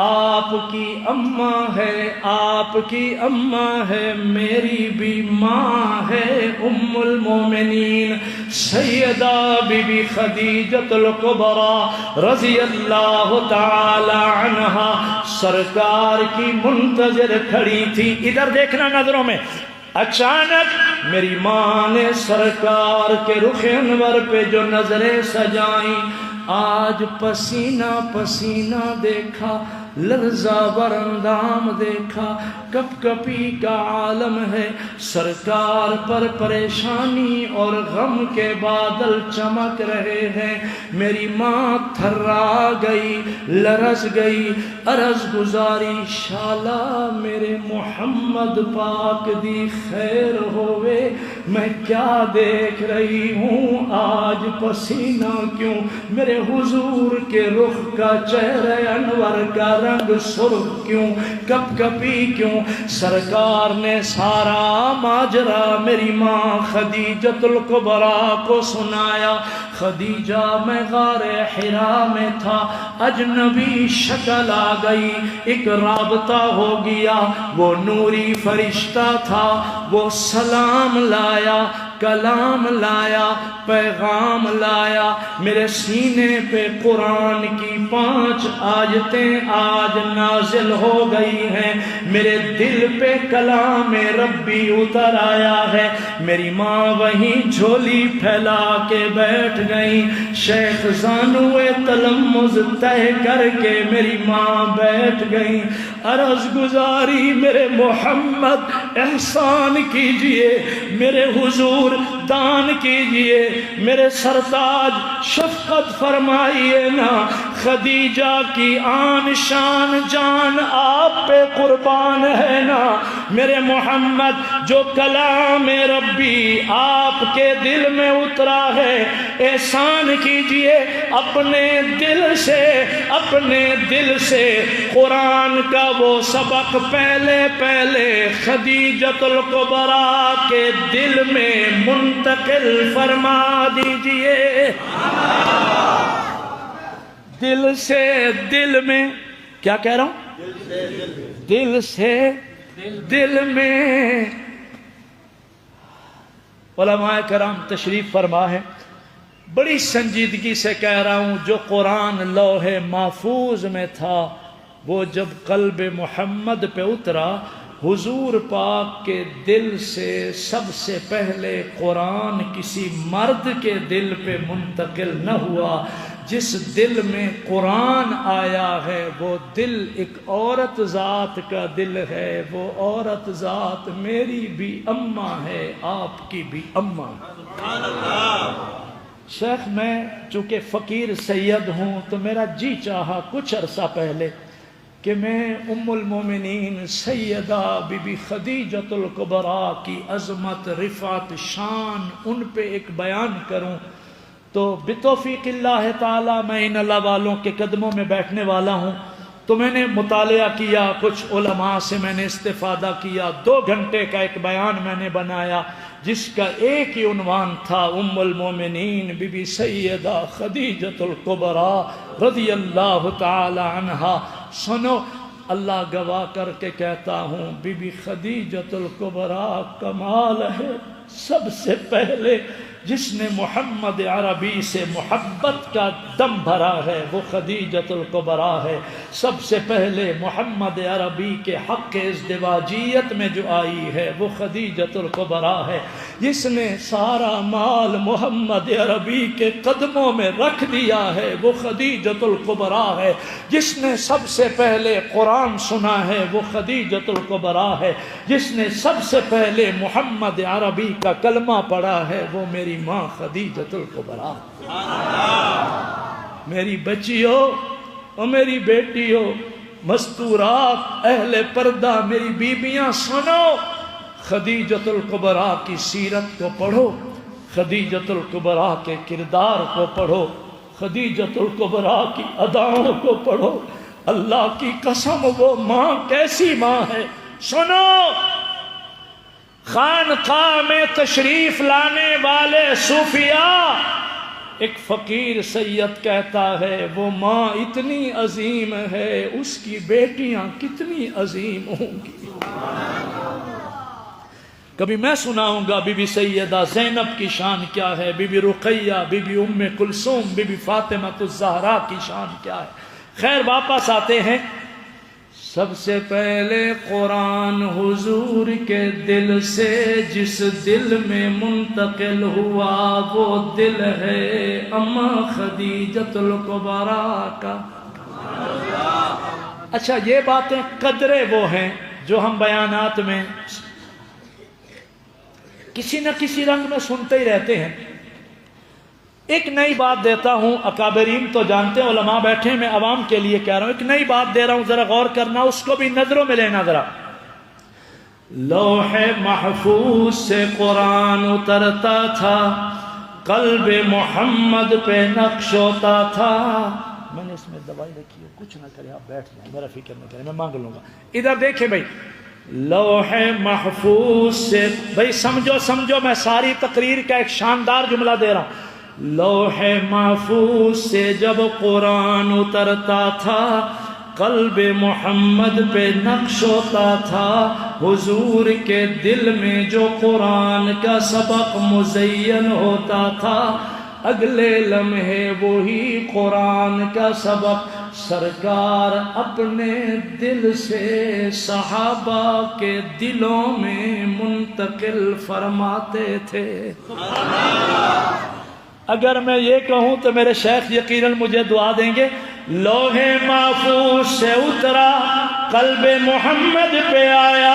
آپ کی اماں ہے، آپ کی اماں ہے، میری بھی ماں ہے، ام المومنین سیدہ بی بی خدیجۃ الکبریٰ رضی اللہ تعالی عنہا سرکار کی منتظر کھڑی تھی۔ ادھر دیکھنا نظروں میں، اچانک میری ماں نے سرکار کے رخ انور پہ جو نظریں سجائیں، آج پسینہ پسینہ دیکھا، لرزہ بر اندام دیکھا، کپ کپی کا عالم ہے، سرکار پر پریشانی اور غم کے بادل چمک رہے ہیں۔ میری ماں تھرا گئی، لرز گئی، عرض گزاری، شالا میرے محمد پاک دی خیر ہوئے، میں کیا دیکھ رہی ہوں آج پسینہ کیوں، میرے حضور کے رخ کا چہرہ انور کا رنگ سرخ کیوں، کپ کپی کیوں۔ سرکار نے سارا ماجرا میری ماں خدیجۃ الکبریٰ کو سنایا۔ خدیجہ میں غار حرا میں تھا، اجنبی شکل آ گئی، ایک رابطہ ہو گیا، وہ نوری فرشتہ تھا، وہ سلام لایا، کلام لایا، پیغام لایا۔ میرے سینے پہ قرآن کی 5 آیتیں آج نازل ہو گئی ہیں، میرے دل پہ کلام ربی اتر آیا ہے۔ میری ماں وہیں جھولی پھیلا کے بیٹھ گئی، شیخ زانوے تلمذ طے کر کے میری ماں بیٹھ گئی، عرض گزاری میرے محمد احسان کیجئے، میرے حضور دان کیجئے، میرے سرتاج شفقت فرمائیے نا، خدیجہ کی آن شان جان آپ پہ قربان ہے نا، میرے محمد جو کلام ربی آپ کے دل میں اترا ہے، احسان کیجئے اپنے دل سے قرآن کا وہ سبق پہلے خدیجۃ الکبریٰ کے دل میں منتقل فرما دیجئے۔ دل سے دل میں، کیا کہہ رہا ہوں؟ دل سے دل میں۔ علماء کرام تشریف فرما ہے، بڑی سنجیدگی سے کہہ رہا ہوں، جو قرآن لوح محفوظ میں تھا وہ جب قلب محمد پہ اترا، حضور پاک کے دل سے سب سے پہلے قرآن کسی مرد کے دل پہ منتقل نہ ہوا۔ جس دل میں قرآن آیا ہے وہ دل ایک عورت ذات کا دل ہے، وہ عورت ذات میری بھی اماں ہے، آپ کی بھی اماں ہے۔ شیخ میں چونکہ فقیر سید ہوں تو میرا جی چاہا کچھ عرصہ پہلے کہ میں ام المومنین سیدہ بی بی خدیجۃ الکبریٰ کی عظمت، رفعت، شان ان پہ ایک بیان کروں، تو بتوفیق اللہ تعالی میں ان اللہ والوں کے قدموں میں بیٹھنے والا ہوں، تو میں نے مطالعہ کیا، کچھ علماء سے میں نے استفادہ کیا، 2 گھنٹے کا ایک بیان میں نے بنایا جس کا ایک ہی عنوان تھا ام المومنین بی بی سیدہ خدیجۃ الکبریٰ رضی اللہ تعالی عنہا۔ سنو، اللہ گواہ کر کے کہتا ہوں، بی بی خدیجۃ الکبریٰ کمال ہے۔ سب سے پہلے جس نے محمد عربی سے محبت کا دم بھرا ہے وہ خدیجۃ الکبریٰ ہے۔ سب سے پہلے محمد عربی کے حق ازدواجیت میں جو آئی ہے وہ خدیجۃ الکبریٰ ہے۔ جس نے سارا مال محمد عربی کے قدموں میں رکھ دیا ہے وہ خدیجۃ الکبریٰ ہے۔ جس نے سب سے پہلے قرآن سنا ہے وہ خدیجۃ الکبریٰ ہے۔ جس نے سب سے پہلے محمد عربی کا کلمہ پڑھا ہے وہ میری ماں خدیجۃ الکبریٰ۔ میری بچیوں اور میری بیٹیوں، مستورات، اہل پردہ، میری بیبیاں، سنو، خدیجۃ الکبریٰ کی سیرت کو پڑھو، خدیجۃ الکبریٰ کے کردار کو پڑھو، خدیجۃ الکبریٰ کی اداؤں کو پڑھو۔ اللہ کی قسم وہ ماں کیسی ماں ہے۔ سنو، خانقاہ میں تشریف لانے والے صوفیاء، ایک فقیر سید کہتا ہے وہ ماں اتنی عظیم ہے، اس کی بیٹیاں کتنی عظیم ہوں گی۔ کبھی میں سناؤں گا بی بی سیدہ زینب کی شان کیا ہے، Bibi Ruqayya, Bibi Umm Kulthum, Bibi Fatima Al Zahra کی شان کیا ہے۔ خیر، واپس آتے ہیں۔ سب سے پہلے قرآن حضور کے دل سے جس دل میں منتقل ہوا وہ دل ہے اماں خدیجۃ الکبریٰ کا۔ اچھا یہ باتیں قدرے وہ ہیں جو ہم بیانات میں کسی نہ کسی رنگ میں سنتے ہی رہتے ہیں۔ ایک نئی بات دیتا ہوں، اکابرین تو جانتے ہیں، علماء بیٹھے ہیں، میں عوام کے لیے کہہ رہا ہوں، ایک نئی بات دے رہا ہوں، ذرا غور کرنا، اس کو بھی نظروں میں لینا ذرا۔ لوح محفوظ سے قرآن اترتا تھا، قلب محمد پہ نقش ہوتا تھا۔ میں نے اس میں دوائی رکھی ہے، کچھ نہ کرے، آپ بیٹھ جائیں، میرا فکر نہ کریں، میں مانگ لوں گا۔ ادھر دیکھیں بھائی، لوح محفوظ سے، بھائی سمجھو، میں ساری تقریر کا ایک شاندار جملہ دے رہا ہوں۔ لوح محفوظ سے جب قرآن اترتا تھا، قلب محمد پہ نقش ہوتا تھا، حضور کے دل میں جو قرآن کا سبق مزین ہوتا تھا، اگلے لمحے وہی قرآن کا سبق سرکار اپنے دل سے صحابہ کے دلوں میں منتقل فرماتے تھے۔ اگر میں یہ کہوں تو میرے شیخ یقیناً مجھے دعا دیں گے۔ لوح محفوظ سے اترا، قلب محمد پہ آیا،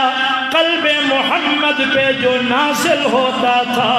قلب محمد پہ جو نازل ہوتا تھا،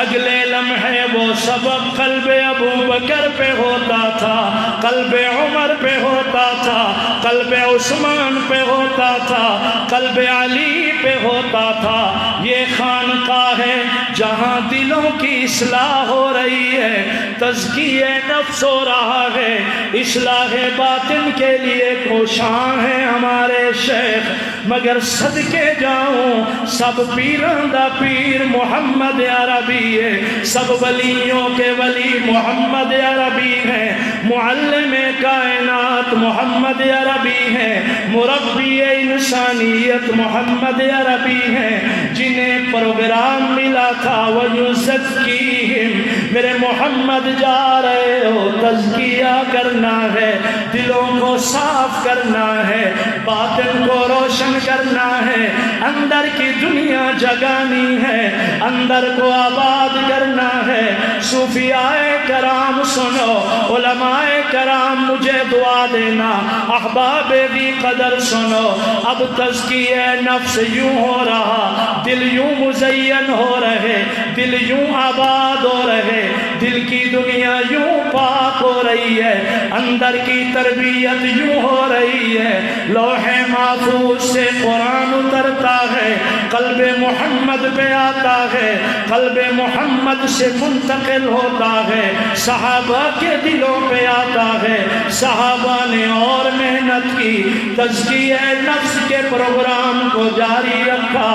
اگلے لمحے وہ سبق قلب ابو بکر پہ ہوتا تھا، قلب عمر پہ ہوتا تھا، قلب عثمان پہ ہوتا تھا، قلب علی پہ ہوتا تھا۔ یہ خانقاہ ہے جہاں دلوں کی اصلاح ہو رہی ہے، تزکیہ نفس ہو رہا ہے، اصلاح باطن کے لیے کوشاں ہیں ہمارے شیخ۔ مگر صدقے جاؤں، سب پیروں دا پیر محمد عربی ہے، سب ولیوں کے ولی محمد عربی ہیں، معلم کائنات محمد عربی ہیں، مربی انسانیت محمد عربی ہیں، جنہیں پروگرام ملا تھا وَيُزَكِّيهِمْ، میرے محمد جا رہے ہو، تزکیہ کرنا ہے، دلوں کو صاف کرنا ہے، باطن کو روشن کرنا ہے، اندر کی دنیا جگانی ہے، اندر کو آباد کرنا ہے۔ صوفیاء کرام سنو، علماء کرام مجھے دعا دینا، احباب دی قدر سنو۔ اب تزکیہ نفس یوں ہو رہا، دل یوں مزین ہو رہے، دل یوں آباد ہو رہے، دل کی دنیا یوں پاک ہو رہی ہے، اندر کی تربیت یوں ہو رہی ہے۔ لوح محفوظ سے قرآن اترتا ہے، قلب محمد پہ آتا ہے، قلب محمد سے منتقل ہوتا ہے، صحابہ کے دلوں پہ آتا ہے۔ صحابہ نے اور محنت کی، تزکیہ نفس کے پروگرام کو جاری رکھا،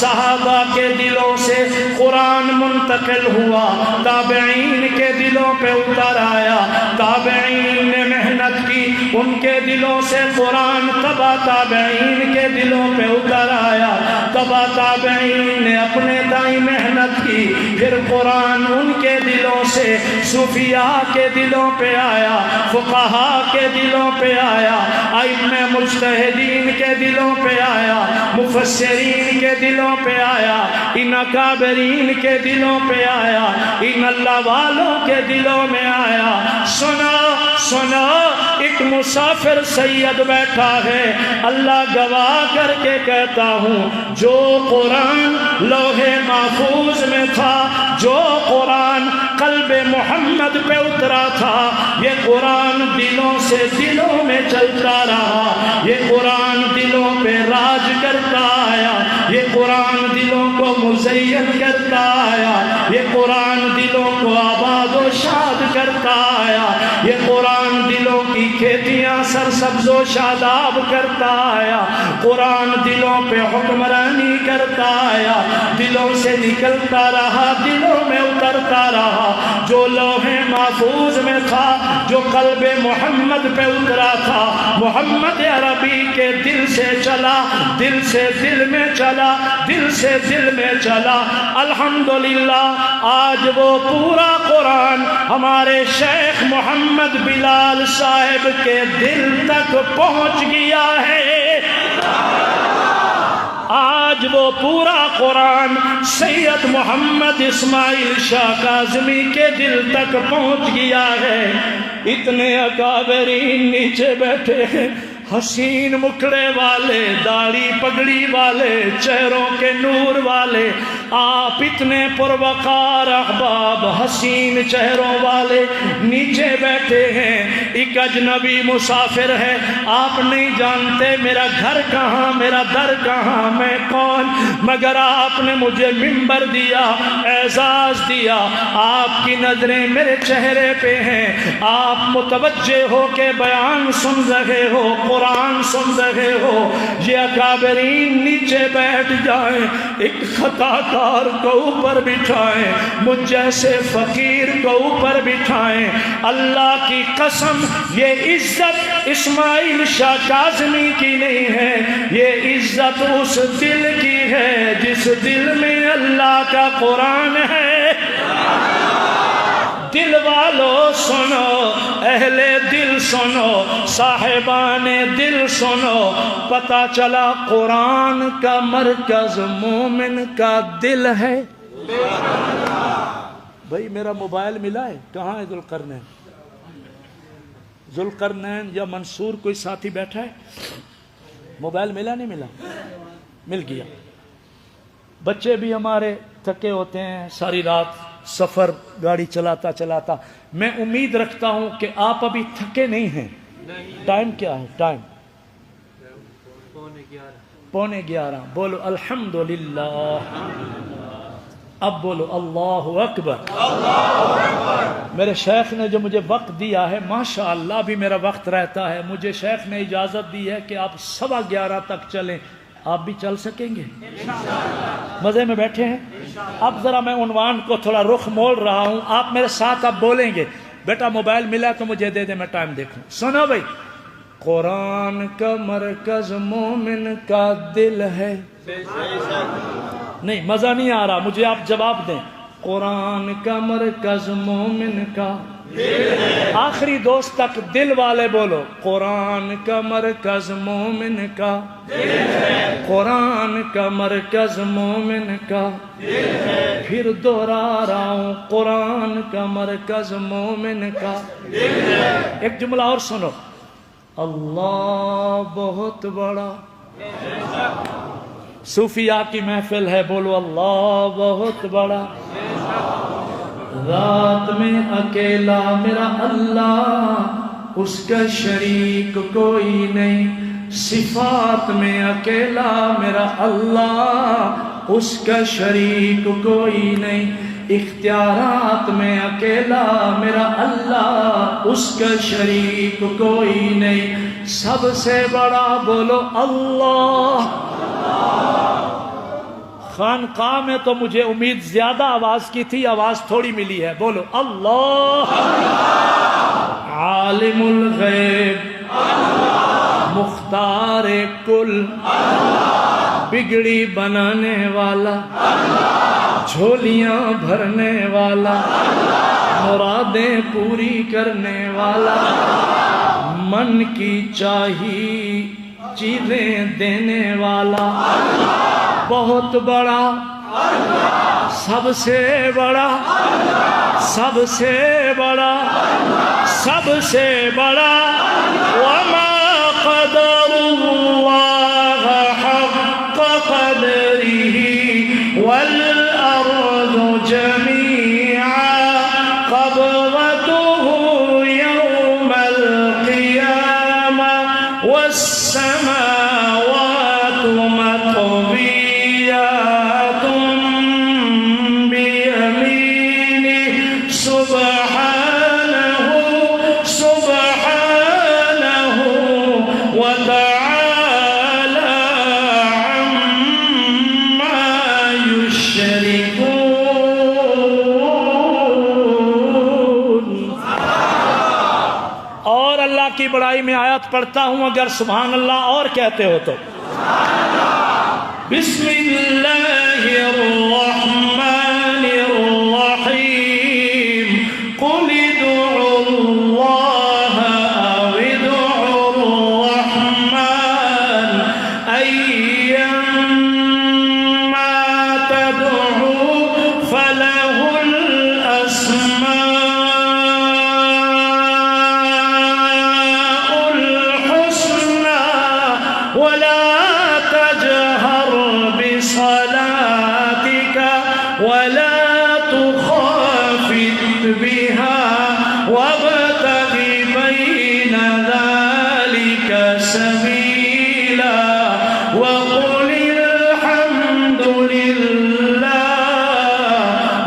صحابہ کے دلوں سے قرآن منتقل ہوا، تابعین کے دلوں پہ اتر آیا، تابعین نے محنت کی، ان کے دلوں سے قرآن تبا تابعین کے دلوں پہ اتر آیا، تبا تابعین نے اپنے دائیں محنت کی، پھر قرآن ان کے دلوں سے صوفیاء کے دلوں پہ آیا، فقہاء کے دلوں پہ آیا، ائمہ مجتہدین کے دلوں پہ آیا، مفسرین کے دلوں پہ آیا، ان اکابرین کے دلوں پہ آیا، ان اللہ والوں کے دلوں میں آیا۔ سنو ایک مسافر سید بیٹھا ہے، اللہ گواہ کر کے کہتا ہوں، جو قرآن لوح محفوظ میں تھا، جو قرآن قلب محمد پہ اترا تھا، یہ قرآن دلوں سے دلوں میں چلتا رہا، یہ قرآن دلوں پہ راج کرتا آیا، یہ قرآن دلوں کو مزین کرتا آیا، یہ قرآن دلوں کو آباد و شاد کرتا آیا، یہ قرآن دلوں کی کھیتیاں سرسبز و شاداب کرتا آیا، قرآن دلوں پہ حکمرانی کرتا آیا، دلوں سے نکلتا رہا، دلوں میں اترتا رہا۔ جو لوح محفوظ میں تھا، جو قلب محمد پہ اترا تھا، محمد عربی کے دل سے چلا، دل سے دل میں چلا، دل سے دل میں چلا۔ الحمدللہ آج وہ پورا قرآن ہمارے شیخ محمد بلال صاحب کے دل تک پہنچ گیا ہے۔ آج وہ پورا قرآن سید محمد اسماعیل شاہ کاظمی کے دل تک پہنچ گیا ہے. اتنے اکابرین نیچے بیٹھے ہیں، حسین مکھڑے والے، داڑھی پگڑی والے، چہروں کے نور والے. آپ اتنے پروقار احباب حسین چہروں والے نیچے بیٹھے ہیں. ایک اجنبی مسافر ہے، آپ نہیں جانتے میرا گھر کہاں، میرا در کہاں، میں کون، مگر آپ نے مجھے منبر دیا، اعزاز دیا. آپ کی نظریں میرے چہرے پہ ہیں، آپ متوجہ ہو کے بیان سن رہے ہو، قرآن سن رہے ہو. یہ اکابرین نیچے بیٹھ جائیں، ایک خطا کار کو اوپر بٹھائیں، مجھ جیسے فقیر کو اوپر بٹھائیں. اللہ کی قسم یہ عزت اسماعیل شاہ کاظمی کی نہیں ہے، یہ عزت اس دل کی ہے جس دل میں اللہ کا قرآن ہے. دل والو سنو، اہل دل سنو، صاحبان دل سنو. پتہ چلا قرآن کا مرکز مومن کا دل ہے. بھائی میرا موبائل ملا ہے؟ کہاں ہے ذوالقرنین؟ ذوالقرنین یا منصور کوئی ساتھی بیٹھا ہے؟ موبائل ملا نہیں ملا؟ مل گیا. بچے بھی ہمارے تھکے ہوتے ہیں ساری رات سفر گاڑی چلاتا چلاتا. میں امید رکھتا ہوں کہ آپ ابھی تھکے نہیں ہیں. ٹائم کیا ہے؟ ٹائم 11:15. بولو الحمدللہ. اب بولو اللہ اکبر. میرے شیخ نے جو مجھے وقت دیا ہے ماشاءاللہ بھی میرا وقت رہتا ہے. مجھے شیخ نے اجازت دی ہے کہ آپ 11:15 تک چلیں. آپ بھی چل سکیں گے؟ مزے میں بیٹھے ہیں. اب ذرا میں عنوان کو تھوڑا رخ موڑ رہا ہوں، آپ میرے ساتھ اب بولیں گے. بیٹا موبائل ملا تو مجھے دے دے، میں ٹائم دیکھوں. سنو بھائی، قرآن کا مرکز مومن کا دل ہے. نہیں مزہ نہیں آ رہا، مجھے آپ جواب دیں. قرآن کا مرکز مومن کا دل ہے. آخری دوست تک دل والے بولو. قرآن کا مرکز مومن کا دل ہے. قرآن کا مرکز مومن کا دل ہے. پھر دوہرا رہا ہوں، قرآن کا مرکز مومن کا دل ہے. ایک جملہ اور سنو. اللہ بہت بڑا. صوفیاء کی محفل ہے، بولو اللہ بہت بڑا. ذات میں اکیلا میرا اللہ، اس کا شریک کوئی نہیں. صفات میں اکیلا میرا اللہ، اس کا شریک کوئی نہیں. اختیارات میں اکیلا میرا اللہ، اس کا شریک کوئی نہیں. سب سے بڑا بولو اللہ. خانقاہ میں تو مجھے امید زیادہ آواز کی تھی، آواز تھوڑی ملی ہے. بولو اللہ. عالم الغیب، مختار کل، بگڑی بنانے والا، جھولیاں بھرنے والا، مرادیں پوری کرنے والا، من کی چاہی چیزیں دینے والا. بہت بڑا، سب سے بڑا، سب سے بڑا، سب سے بڑا. وما قدر اللہ حق قدره والارض جميعا قبضته يوم القيامة والسماوات مطويات بيمينه سبحانه سبحانه وتعالى عما يشركون. اور اللہ کی بڑائی میں آیت پڑھتا ہوں، اگر سبحان اللہ اور کہتے ہو تو. بسم اللہ الرحمن الرحیم. قل ادعوا اللہ او ادعوا الرحمن ایما ولا تجهر بصلاتك ولا تخافت بها وابتغ بين ذلك سبيلا وقل الحمد لله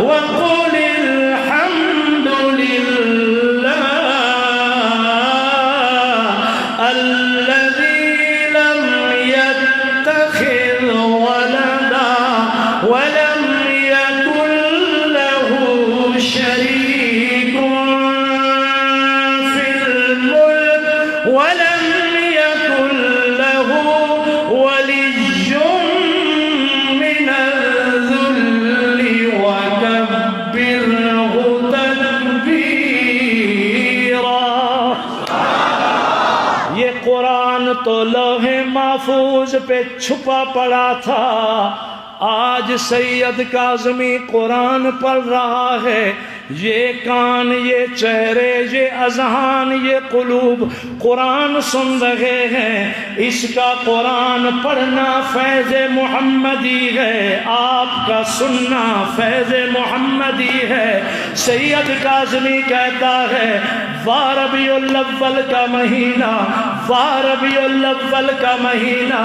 وقل الحمد لله الذي لم يتخذ ولدا ولم يكن له شريك في الملك ولم يكن له ولي من الذل وكبره تكبيرا. یہ قرآن تو لوح محفوظ پہ چھپا پڑا تھا، آج سید کاظمی قرآن پڑھ رہا ہے. یہ کان، یہ چہرے، یہ اذہان، یہ قلوب قرآن سن رہے ہیں. اس کا قرآن پڑھنا فیض محمدی ہے، آپ کا سننا فیض محمدی ہے. سید کاظمی کہتا ہے واہ ربیع الاول کا مہینہ، واہ ربیع الاول کا مہینہ.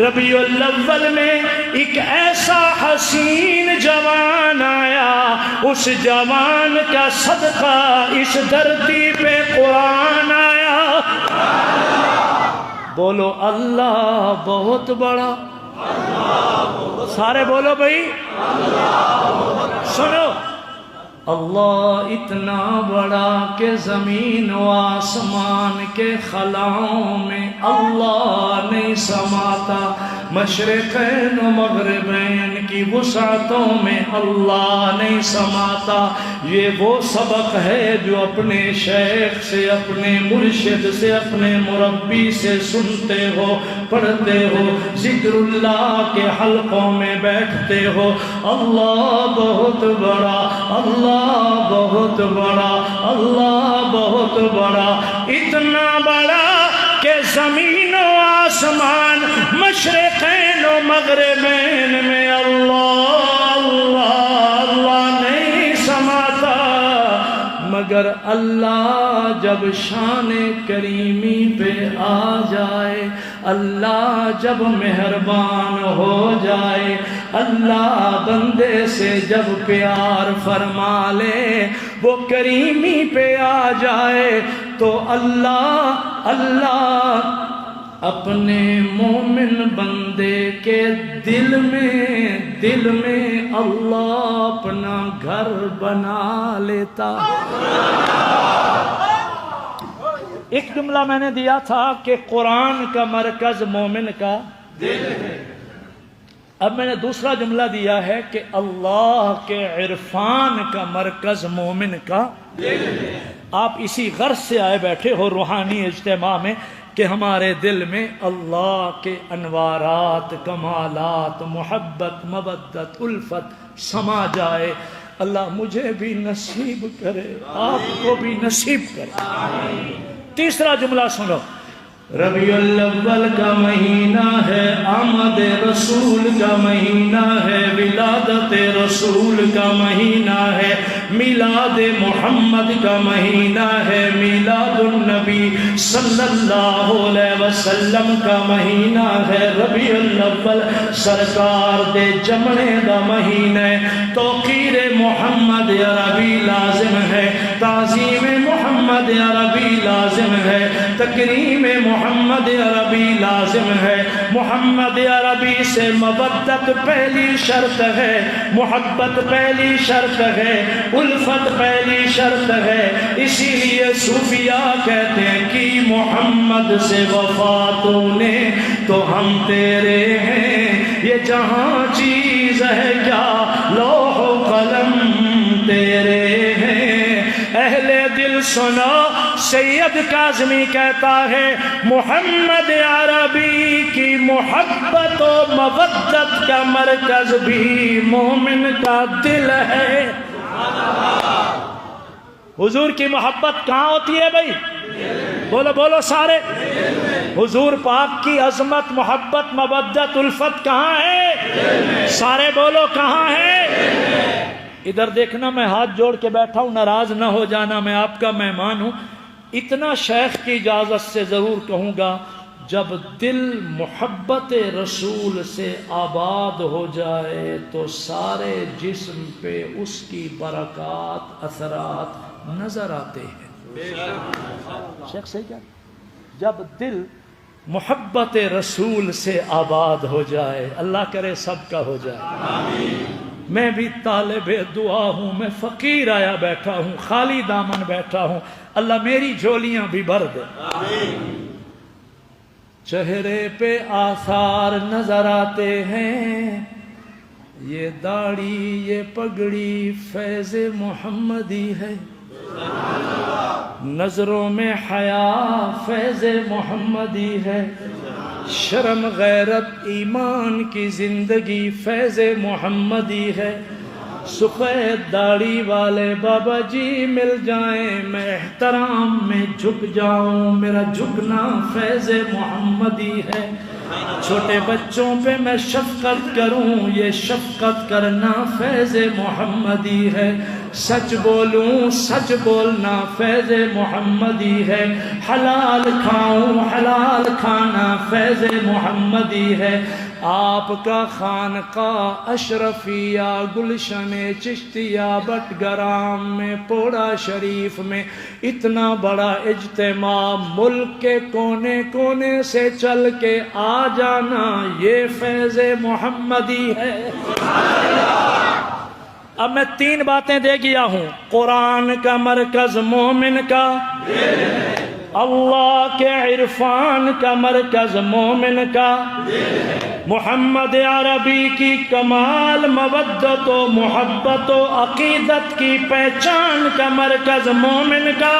ربیع الاول میں ایک ایسا حسین جوان آیا، اس جوان کا صدقہ اس دھرتی پہ قرآن آیا. بولو اللہ بہت بڑا، سارے بولو بھائی، سنو. اللہ اتنا بڑا کہ زمین و آسمان کے خلاؤں میں اللہ نہیں سماتا، مشرقین و مغربین کی وسعتوں میں اللہ نہیں سماتا. یہ وہ سبق ہے جو اپنے شیخ سے، اپنے مرشد سے، اپنے مربی سے سنتے ہو، پڑھتے ہو، ذکر اللہ کے حلقوں میں بیٹھتے ہو. اللہ بہت بڑا، اللہ بہت بڑا، اللہ بہت بڑا. اتنا بڑا کہ زمین و آسمان، مشرقین و مغربین میں اللہ اللہ اللہ نہیں سماتا. مگر اللہ جب شان کریمی پہ آ جائے، اللہ جب مہربان ہو جائے، اللہ بندے سے جب پیار فرما لے، وہ کریمی پہ آ جائے، تو اللہ اپنے مومن بندے کے دل میں اللہ اپنا گھر بنا لیتا. ایک جملہ میں نے دیا تھا کہ قرآن کا مرکز مومن کا دل ہے. اب میں نے دوسرا جملہ دیا ہے کہ اللہ کے عرفان کا مرکز مومن کا دل ہے. آپ اسی غرض سے آئے بیٹھے ہو روحانی اجتماع میں کہ ہمارے دل میں اللہ کے انوارات، کمالات، محبت، مودت، الفت سما جائے. اللہ مجھے بھی نصیب کرے، آپ کو بھی نصیب کرے. تیسرا جملہ سنو. ربیع الاول کا مہینہ ہے، آمد رسول کا مہینہ ہے، ولادت رسول کا مہینہ ہے، میلاد محمد کا مہینہ ہے، میلاد النبی صلی اللہ علیہ وسلم کا مہینہ ہے. ربیع الاول سرکار دے جمنے دا مہینہ ہے. توقیر محمد عربی لازم ہے، تعظیم محمد عربی لازم ہے، تکریم محمد عربی لازم ہے. محمد عربی سے مودت پہلی شرط ہے، محبت پہلی شرط ہے، الفت پہلی شرط ہے. اسی لیے صوفیاء کہتے ہیں کہ محمد سے وفا تو نے تو ہم تیرے ہیں. یہ جہاں چیز ہے کیا لوح و قلم تیرے ہیں. اہل دل سنو، سید کاظمی کہتا ہے محمد عربی کی محبت و مودت کا مرکز بھی مومن کا دل ہے. حضور کی محبت کہاں ہوتی ہے بھائی؟ بولو بولو سارے. حضور پاک کی عظمت، محبت، مودت، الفت کہاں ہے؟ سارے بولو کہاں ہے؟ ادھر دیکھنا، میں ہاتھ جوڑ کے بیٹھا ہوں، ناراض نہ ہو جانا، میں آپ کا مہمان ہوں۔ اتنا شیخ کی اجازت سے ضرور کہوں گا، جب دل محبت رسول سے آباد ہو جائے تو سارے جسم پہ اس کی برکات، اثرات نظر آتے ہیں۔ شیخ صحیح کیا؟ جب دل محبت رسول سے آباد ہو جائے، اللہ کرے سب کا ہو جائے۔ میں بھی طالب دعا ہوں، میں فقیر آیا بیٹھا ہوں، خالی دامن بیٹھا ہوں، اللہ میری جھولیاں بھی بھر دے۔ چہرے پہ آثار نظر آتے ہیں، یہ داڑھی یہ پگڑی فیض محمدی ہے، نظروں میں حیا فیض محمدی ہے، شرم غیرت ایمان کی زندگی فیض محمدی ہے۔ سفید داڑھی والے بابا جی مل جائیں، میں احترام میں جھک جاؤں، میرا جھکنا فیض محمدی ہے۔ چھوٹے بچوں پہ میں شفقت کروں، یہ شفقت کرنا فیض محمدی ہے۔ سچ بولوں سچ بولنا فیض محمدی ہے، حلال کھاؤں حلال کھانا فیض محمدی ہے۔ آپ کا خانقاہ اشرفیہ گلشن چشتیہ بٹگرام میں پوڑا شریف میں اتنا بڑا اجتماع، ملک کے کونے کونے سے چل کے آ جانا، یہ فیض محمدی ہے۔ اب میں 3 باتیں دے گیا ہوں۔ قرآن کا مرکز مومن کا، اللہ کے عرفان کا مرکز مومن کا، محمد عربی کی کمال مودت و محبت و عقیدت کی پہچان کا مرکز مومن کا۔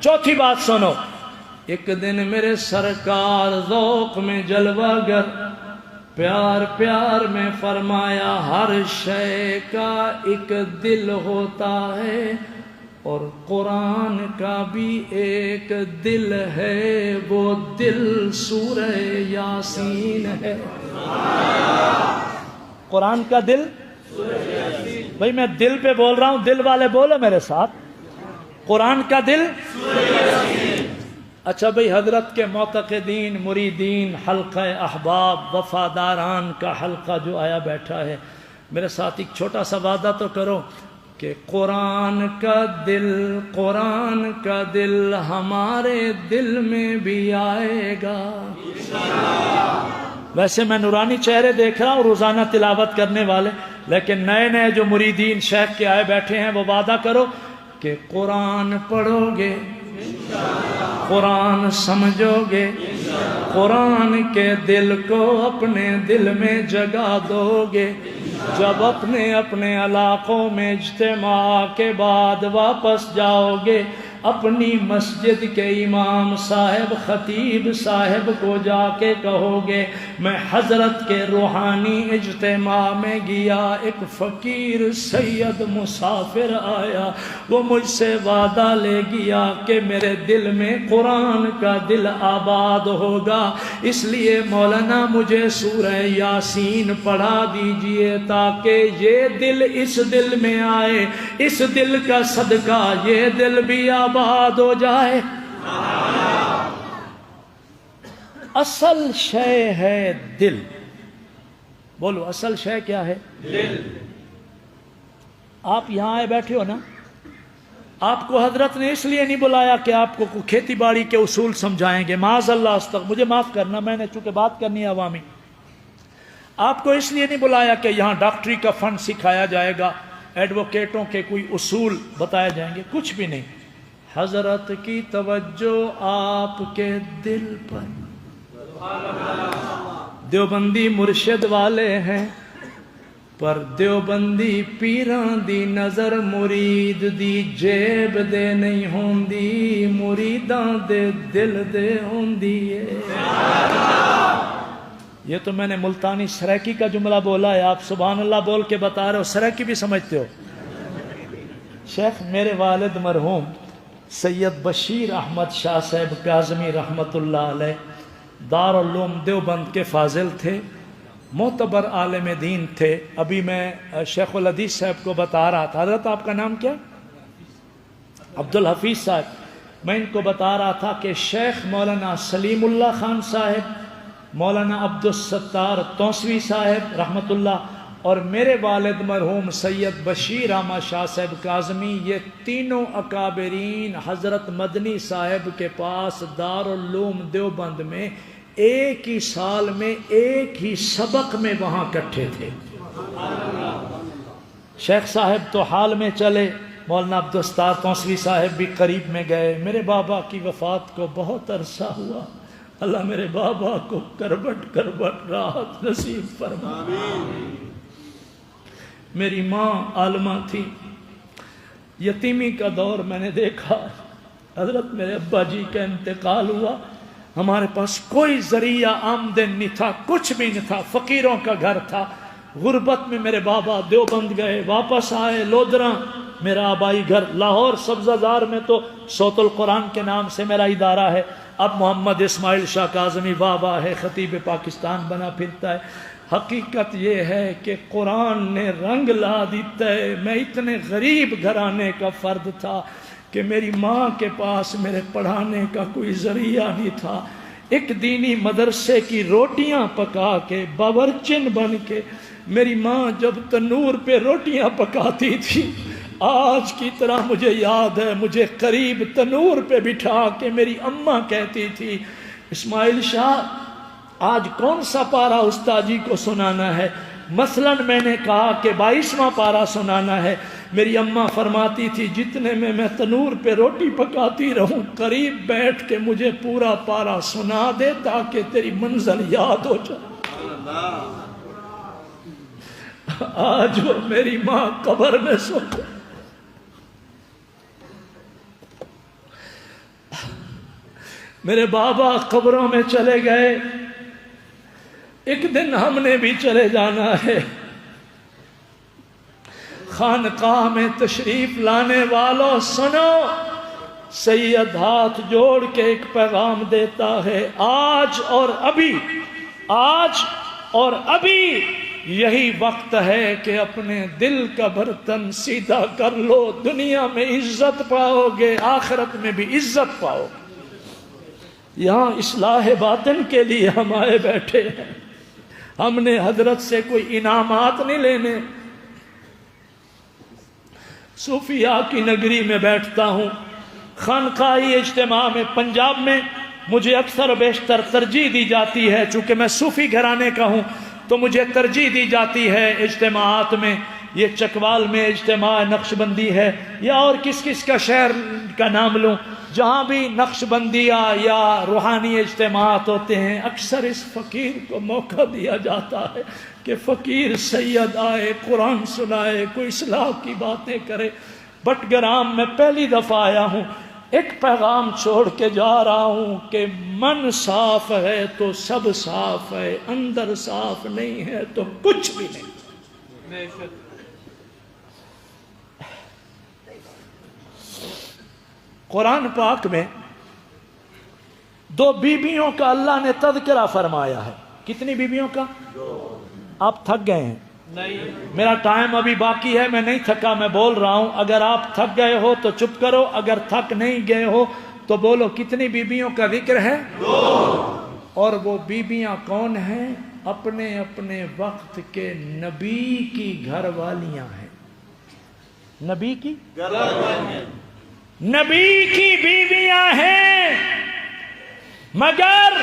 چوتھی بات سنو، ایک دن میرے سرکار ذوق میں جلوہ گر، پیار پیار میں فرمایا، ہر شے کا ایک دل ہوتا ہے اور قرآن کا بھی ایک دل ہے، وہ دل سورہ یاسین ہے۔ قرآن کا دل، بھائی میں دل پہ بول رہا ہوں، دل والے بولو میرے ساتھ، قرآن کا دل۔ اچھا بھئی، حضرت کے معتقدین مریدین، حلقہ احباب وفاداران کا حلقہ جو آیا بیٹھا ہے، میرے ساتھ ایک چھوٹا سا وعدہ تو کرو کہ قرآن کا دل ہمارے دل میں بھی آئے گا۔ ویسے میں نورانی چہرے دیکھ رہا ہوں روزانہ تلاوت کرنے والے، لیکن نئے نئے جو مریدین شیخ کے آئے بیٹھے ہیں، وہ وعدہ کرو کہ قرآن پڑھو گے، قرآن سمجھو گے، قرآن کے دل کو اپنے دل میں جگا دو گے۔ جب اپنے اپنے علاقوں میں اجتماع کے بعد واپس جاؤ گے، اپنی مسجد کے امام صاحب خطیب صاحب کو جا کے کہو گے، میں حضرت کے روحانی اجتماع میں گیا، ایک فقیر سید مسافر آیا، وہ مجھ سے وعدہ لے گیا کہ میرے دل میں قرآن کا دل آباد ہوگا، اس لیے مولانا مجھے سورہ یاسین پڑھا دیجئے تاکہ یہ دل اس دل میں آئے، اس دل کا صدقہ یہ دل بھی آباد ہو جائے۔ اصل شے ہے دل، بولو اصل شے کیا ہے؟ دل۔ آپ یہاں آئے بیٹھے ہو نا، آپ کو حضرت نے اس لیے نہیں بلایا کہ آپ کو کھیتی باڑی کے اصول سمجھائیں گے، معاذ اللہ، مجھے معاف کرنا، میں نے چونکہ بات کرنی ہے عوامی، آپ کو اس لیے نہیں بلایا کہ یہاں ڈاکٹری کا فن سکھایا جائے گا، ایڈوکیٹوں کے کوئی اصول بتائے جائیں گے، کچھ بھی نہیں۔ حضرت کی توجہ آپ کے دل پر، دیوبندی مرشد والے ہیں، پر دیوبندی پیران دی نظر مرید دی جیب دے نہیں ہوندی، مریداں دے دل دے ہوندی ہے۔ یہ تو میں نے ملتانی سریکی کا جملہ بولا ہے، آپ سبحان اللہ بول کے بتا رہے ہو، سریکی بھی سمجھتے ہو۔ شیخ میرے والد مرحوم سید بشیر احمد شاہ صاحب کاظمی رحمۃ اللہ علیہ دارالعلوم دیوبند کے فاضل تھے، معتبر عالم دین تھے۔ ابھی میں شیخ الحدیث صاحب کو بتا رہا تھا، حضرت آپ کا نام کیا؟ عبدالحفیظ صاحب۔ میں ان کو بتا رہا تھا کہ شیخ مولانا سلیم اللہ خان صاحب، مولانا عبدالستار توسوی صاحب رحمۃ اللہ، اور میرے والد مرحوم سید بشیر احمد شاہ صاحب کاظمی، یہ تینوں اکابرین حضرت مدنی صاحب کے پاس دارالعلوم دیوبند میں ایک ہی سال میں ایک ہی سبق میں وہاں اکٹھے تھے۔ شیخ صاحب تو حال میں چلے، مولانا عبدالستار توسوی صاحب بھی قریب میں گئے۔ میرے بابا کی وفات کو بہت عرصہ ہوا، اللہ میرے بابا کو کربٹ کربٹ راحت نصیب فرما۔ میری ماں عالمہ تھی، یتیمی کا دور میں نے دیکھا، حضرت میرے ابا جی کا انتقال ہوا، ہمارے پاس کوئی ذریعہ آمدن نہیں تھا، کچھ بھی نہیں تھا، فقیروں کا گھر تھا۔ غربت میں میرے بابا دیوبند گئے، واپس آئے لودراں میرا آبائی گھر، لاہور سبزہ زار میں تو صوت القرآن کے نام سے میرا ادارہ ہے، اب محمد اسماعیل شاہ کاظمی بابا ہے، خطیب پاکستان بنا پھرتا ہے۔ حقیقت یہ ہے کہ قرآن نے رنگ لا دیتا ہے۔ میں اتنے غریب گھرانے کا فرد تھا کہ میری ماں کے پاس میرے پڑھانے کا کوئی ذریعہ نہیں تھا۔ ایک دینی مدرسے کی روٹیاں پکا کے باورچن بن کے میری ماں جب تنور پہ روٹیاں پکاتی تھی، آج کی طرح مجھے یاد ہے، مجھے قریب تنور پہ بٹھا کے میری اماں کہتی تھی، اسماعیل شاہ آج کون سا پارا استاد جی کو سنانا ہے؟ مثلاً میں نے کہا کہ 22واں پارا سنانا ہے۔ میری اماں فرماتی تھی جتنے میں تنور پہ روٹی پکاتی رہوں، قریب بیٹھ کے مجھے پورا پارا سنا دے تاکہ تیری منزل یاد ہو جائے۔ آج وہ میری ماں قبر میں سو گئی۔ میرے بابا قبروں میں چلے گئے، ایک دن ہم نے بھی چلے جانا ہے۔ خانقاہ میں تشریف لانے والوں سنو، سید ہاتھ جوڑ کے ایک پیغام دیتا ہے، آج اور ابھی، آج اور ابھی یہی وقت ہے کہ اپنے دل کا برتن سیدھا کر لو، دنیا میں عزت پاؤ گے، آخرت میں بھی عزت پاؤ گے۔ یہاں اصلاح باطن کے لیے ہم آئے بیٹھے ہیں، ہم نے حضرت سے کوئی انعامات نہیں لینے۔ صوفیاء کی نگری میں بیٹھتا ہوں، خانقاہی اجتماع میں پنجاب میں مجھے اکثر و بیشتر ترجیح دی جاتی ہے، چونکہ میں صوفی گھرانے کا ہوں تو مجھے ترجیح دی جاتی ہے اجتماعات میں۔ یہ چکوال میں اجتماع نقش بندی ہے یا اور کس کا شہر کا نام لوں، جہاں بھی نقش بندیہ یا روحانی اجتماعات ہوتے ہیں، اکثر اس فقیر کو موقع دیا جاتا ہے کہ فقیر سید آئے، قرآن سنائے، کوئی اصلاح کی باتیں کرے۔ بٹگرام میں پہلی دفعہ آیا ہوں، ایک پیغام چھوڑ کے جا رہا ہوں کہ من صاف ہے تو سب صاف ہے، اندر صاف نہیں ہے تو کچھ بھی نہیں۔ قرآن پاک میں 2 بیویوں کا اللہ نے تذکرہ فرمایا ہے۔ کتنی بیویوں کا؟ 2۔ آپ تھک گئے ہیں؟ نہیں، میرا ٹائم ابھی باقی ہے، میں نہیں تھکا، میں بول رہا ہوں۔ اگر آپ تھک گئے ہو تو چپ کرو، اگر تھک نہیں گئے ہو تو بولو کتنی بیویوں کا ذکر ہے؟ 2۔ اور وہ بیویاں کون ہیں؟ اپنے اپنے وقت کے نبی کی گھر والیاں ہیں۔ نبی کی گھر والیاں، نبی کی بیویاں ہیں، مگر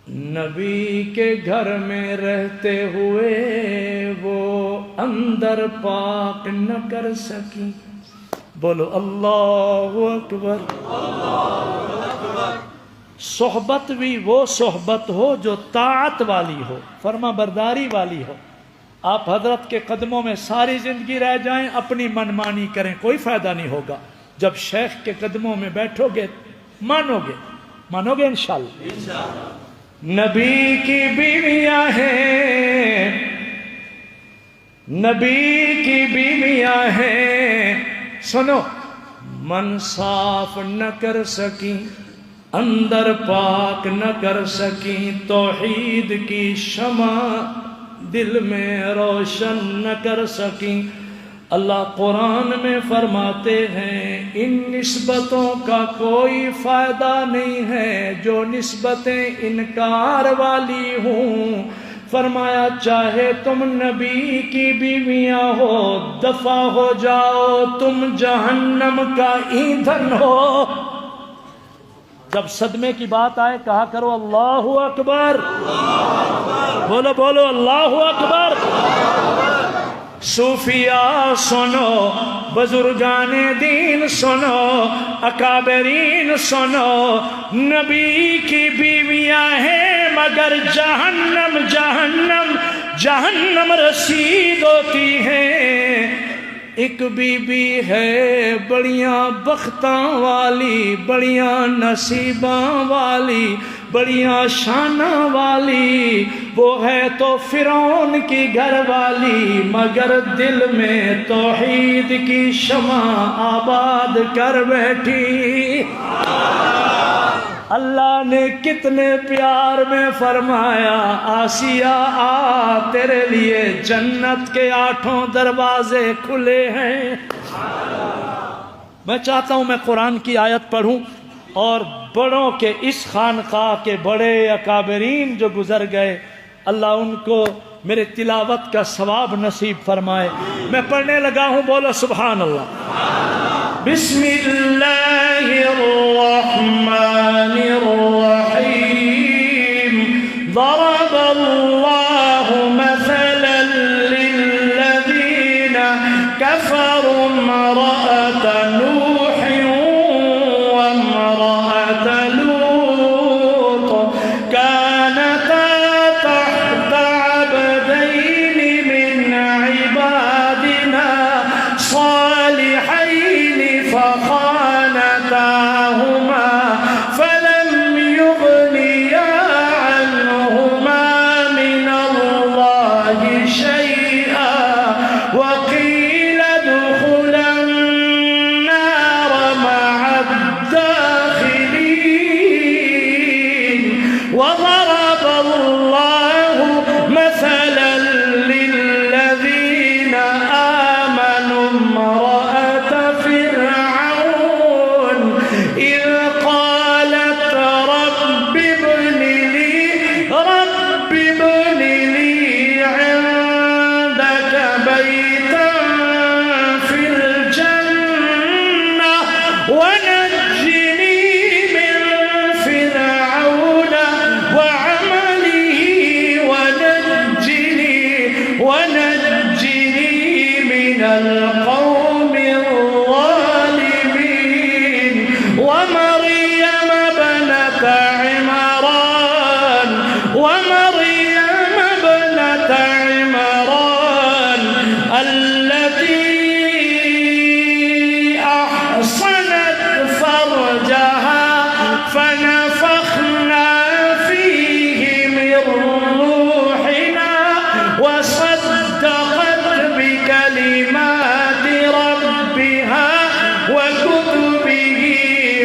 نبی کے گھر میں رہتے ہوئے وہ اندر پاک نہ کر سکی۔ بولو اللہ اکبر۔ صحبت بھی وہ صحبت ہو جو طاعت والی ہو، فرما برداری والی ہو۔ آپ حضرت کے قدموں میں ساری زندگی رہ جائیں، اپنی منمانی کریں، کوئی فائدہ نہیں ہوگا۔ جب شیخ کے قدموں میں بیٹھو گے مانو گے انشاءاللہ۔ نبی کی بیویاں ہیں، نبی کی بیویاں ہیں، سنو من صاف نہ کر سکی، اندر پاک نہ کر سکی، توحید کی شمع دل میں روشن نہ کر سکی۔ اللہ قرآن میں فرماتے ہیں ان نسبتوں کا کوئی فائدہ نہیں ہے جو نسبتیں انکار والی ہوں۔ فرمایا چاہے تم نبی کی بیویاں ہو دفع ہو جاؤ، تم جہنم کا ایندھن ہو۔ جب صدمے کی بات آئے کہا کرو اللہ اکبر، بولو بولو اللہ اکبر۔ صوفیاء سنو، بزرگان دین سنو، اکابرین سنو، نبی کی بیویاں ہیں مگر جہنم جہنم جہنم رسید ہوتی ہیں۔ ایک بی بی ہے بڑیاں بختاں والی، بڑیاں نصیباں والی، بڑیاں شاناں والی، وہ ہے تو فرعون کی گھر والی، مگر دل میں توحید کی شمع آباد کر بیٹھی۔ اللہ نے کتنے پیار میں فرمایا آسیہ آ تیرے لیے جنت کے 8 دروازے کھلے ہیں۔ میں چاہتا ہوں میں قرآن کی آیت پڑھوں اور بڑوں کے اس خانقاہ کے بڑے اکابرین جو گزر گئے اللہ ان کو میرے تلاوت کا ثواب نصیب فرمائے۔ میں پڑھنے لگا ہوں، بولو سبحان اللہ۔ بسم اللہ الرحمن الرحیم۔ ضرب اللہ مثلا للذین کفروا امرأة نوح وامرأة لوط كانتا تحت عبدين من عبادنا صالحين فخانتاهما فلم يغنيا عنهما من الله شيئا وقيل ادخلا النار مع الداخلين وضرب الله مثلا للذين آمنوا امرأة فرعون إذ قالت رب ابن لي عندك بيتا في الجنة ونجني من فرعون وعمله ونجني من القوم الظالمين ومريم ابنة عمران التي أحصنت فرجها فنفخنا فيه من روحنا وصدقت بكلمات ربها وكتبه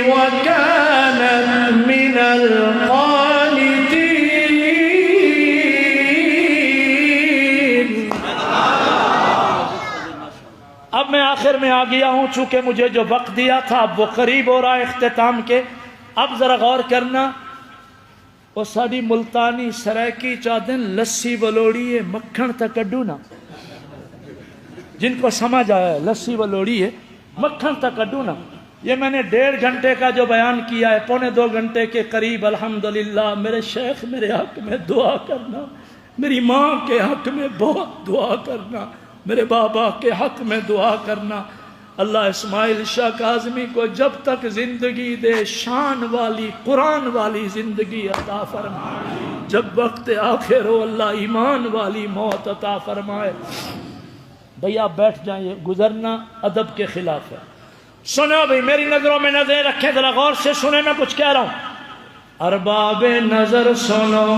وكانت من القانتين۔ اب میں آخر میں آ گیا ہوں، چونکہ مجھے جو وقت دیا تھا اب وہ قریب ہو رہا ہے اختتام کے۔ اب ذرا غور کرنا، وہ ساری ملتانی سرائکی چادن لسی بلوڑی ہے مکھن تک کڈو نا، جن کو سمجھ آیا ہے لسی بلوڑی ہے مکھن تک کڈو نا۔ یہ میں نے 1.5 گھنٹے کا جو بیان کیا ہے، 2.25 گھنٹے کے قریب الحمدللہ میرے شیخ میرے حق میں دعا کرنا، میری ماں کے حق میں بہت دعا کرنا، میرے بابا کے حق میں دعا کرنا۔ اللہ اسماعیل شاہ کاظمی کو جب تک زندگی دے شان والی قرآن والی زندگی عطا فرمائے، جب وقت آخر ہو اللہ ایمان والی موت عطا فرمائے۔ بھئی آپ بیٹھ جائیں، یہ گزرنا ادب کے خلاف ہے۔ سنو بھئی، میری نظروں میں نظر رکھیں، ذرا غور سے سنیں میں کچھ کہہ رہا ہوں۔ ارباب نظر سنو،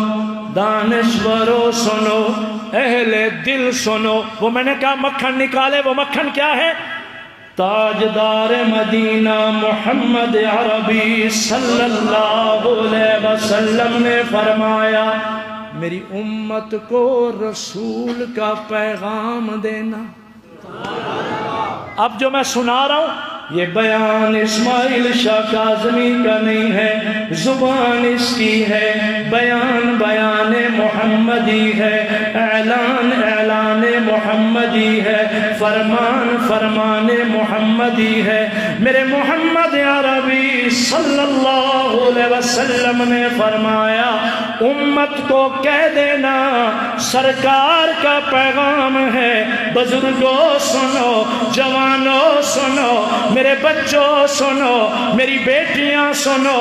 دانشورو سنو، اہل دل سنو۔ وہ میں نے کہا مکھن نکالے، وہ مکھن کیا ہے؟ تاجدار مدینہ محمد عربی صلی اللہ علیہ وسلم نے فرمایا میری امت کو رسول کا پیغام دینا. اب جو میں سنا رہا ہوں یہ بیان اسماعیل شاہ کاظمی کا نہیں ہے، زبان اس کی ہے، بیان محمدی ہے، اعلان محمدی ہے، فرمان محمدی ہے. میرے محمد عربی صلی اللہ علیہ وسلم نے فرمایا امت کو کہہ دینا سرکار کا پیغام ہے. بزرگوں سنو، جوانوں سنو، میرے بچوں سنو، میری بیٹیاں سنو،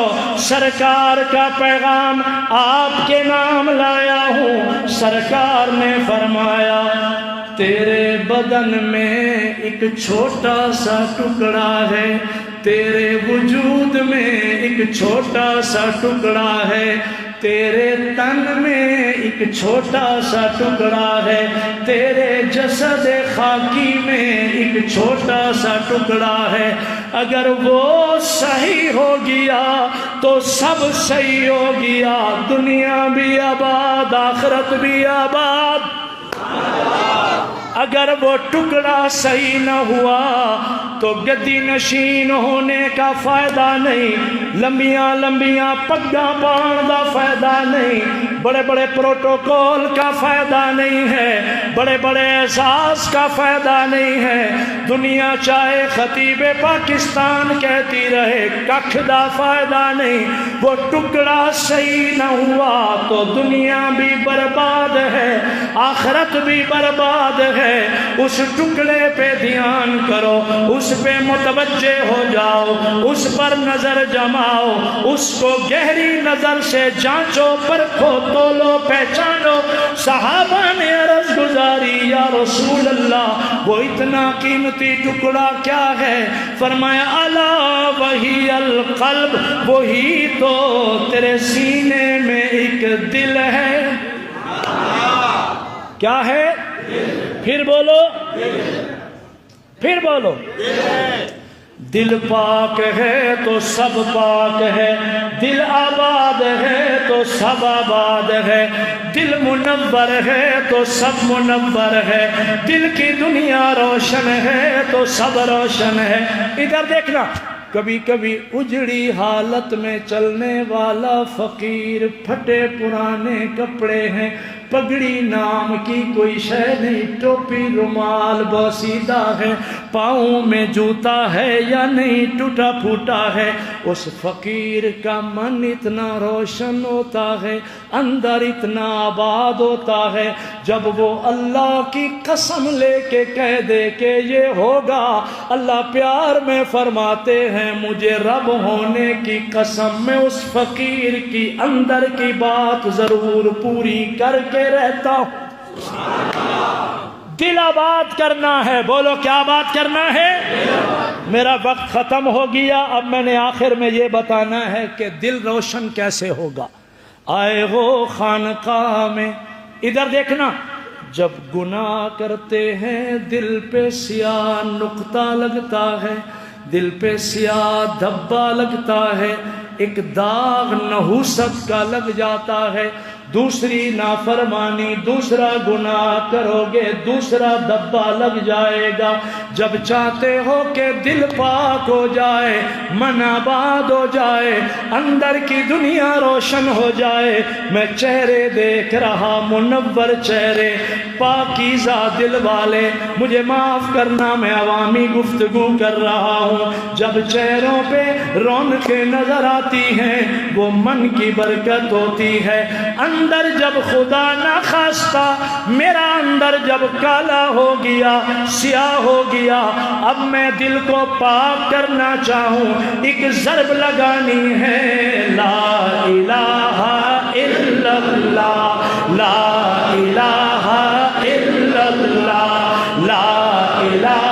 سرکار کا پیغام آپ کے نام لایا ہوں. سرکار نے فرمایا تیرے بدن میں ایک چھوٹا سا ٹکڑا ہے، تیرے وجود میں ایک چھوٹا سا ٹکڑا ہے، تیرے تن میں ایک چھوٹا سا ٹکڑا ہے، تیرے جسد خاکی میں ایک چھوٹا سا ٹکڑا ہے. اگر وہ صحیح ہو گیا تو سب صحیح ہو گیا، دنیا بھی آباد آخرت بھی آباد. اگر وہ ٹکڑا صحیح نہ ہوا تو گدی نشین ہونے کا فائدہ نہیں، لمبیاں پگاں پان دا فائدہ نہیں، بڑے بڑے پروٹوکول کا فائدہ نہیں ہے، بڑے بڑے اعزاز کا فائدہ نہیں ہے. دنیا چاہے خطیب پاکستان کہتی رہے ککھ دا فائدہ نہیں. وہ ٹکڑا صحیح نہ ہوا تو دنیا بھی برباد ہے، آخرت بھی برباد ہے. اس ٹکڑے پہ دھیان کرو، اس پہ متوجہ ہو جاؤ، اس پر نظر جماؤ، اس کو گہری نظر سے جانچو، پرکھو، تولو، پہچانو. صحابہ نے عرض گزاری یا رسول اللہ وہ اتنا قیمتی ٹکڑا کیا ہے؟ فرمایا الا وہی القلب، وہی تو تیرے سینے میں ایک دل ہے. کیا ہے؟ پھر بولو، پھر بولو. دل پاک ہے تو سب پاک ہے، دل آباد ہے تو سب آباد ہے، دل منور ہے تو سب منور ہے، دل کی دنیا روشن ہے تو سب روشن ہے. ادھر دیکھنا، کبھی کبھی اجڑی حالت میں چلنے والا فقیر، پھٹے پرانے کپڑے ہیں، پگڑی نام کی کوئی شے نہیں، ٹوپی رومال بوسیدہ ہے، پاؤں میں جوتا ہے یا نہیں ٹوٹا پھوٹا ہے. اس فقیر کا من اتنا روشن ہوتا ہے، اندر اتنا آباد ہوتا ہے، جب وہ اللہ کی قسم لے کے کہہ دے کہ یہ ہوگا، اللہ پیار میں فرماتے ہیں مجھے رب ہونے کی قسم میں اس فقیر کی اندر کی بات ضرور پوری کر کے رہتا ہوں. دل آباد کرنا ہے. بولو کیا بات کرنا ہے؟ میرا وقت ختم ہو گیا، اب میں نے آخر میں یہ بتانا ہے کہ دل روشن کیسے ہوگا. آئے ہو خانقاہ میں، ادھر دیکھنا، جب گناہ کرتے ہیں دل پہ سیاہ نقطہ لگتا ہے، دل پہ سیاہ دھبا لگتا ہے، ایک داغ نحوست کا لگ جاتا ہے. دوسری نافرمانی، دوسرا گناہ کرو گے، دوسرا دبا لگ جائے گا. جب چاہتے ہو کہ دل پاک ہو جائے، من آباد ہو جائے، اندر کی دنیا روشن ہو جائے، میں چہرے دیکھ رہا، منور چہرے، پاکیزہ دل والے، مجھے معاف کرنا میں عوامی گفتگو کر رہا ہوں. جب چہروں پہ رونقیں نظر آتی ہیں وہ من کی برکت ہوتی ہے. اندر جب خدا نہ خواستہ میرا اندر جب کالا ہو گیا، سیاہ ہو گیا، اب میں دل کو پاک کرنا چاہوں، ایک ضرب لگانی ہے، لا الہ الا اللہ، لا الہ الا اللہ، لا الہ.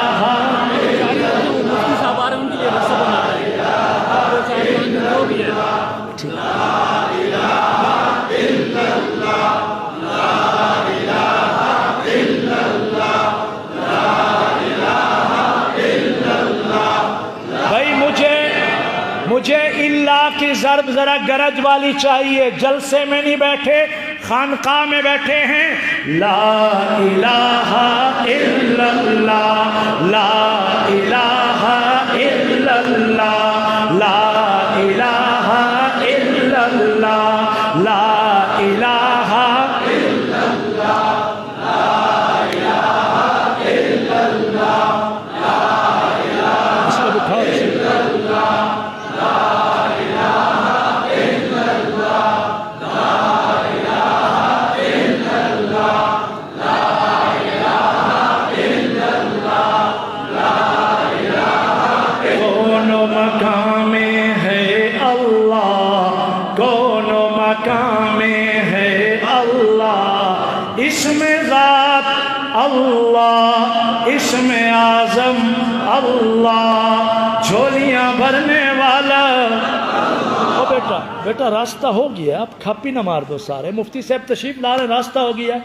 طرف ذرا گرج والی چاہیے، جلسے میں نہیں بیٹھے، خانقاہ میں بیٹھے ہیں. لا الہ الا اللہ، لا الہ الا اللہ، لا الہ الا اللہ، لا الہ الا اللہ، لا الہ الا اللہ، لا الہ الا اللہ، لا الہ الا اللہ، لا الہ الا اللہ، لا الہ الا اللہ، لا الہ. کون مقام میں ہے اللہ، کون مقام میں ہے اللہ، اسم ذات اللہ، اسم اعظم اللہ، جھولیاں بھرنے والا. او بیٹا راستہ ہو گیا، اب کھپی نہ مار دو سارے. مفتی صاحب تشریف لا رہے، راستہ ہو گیا.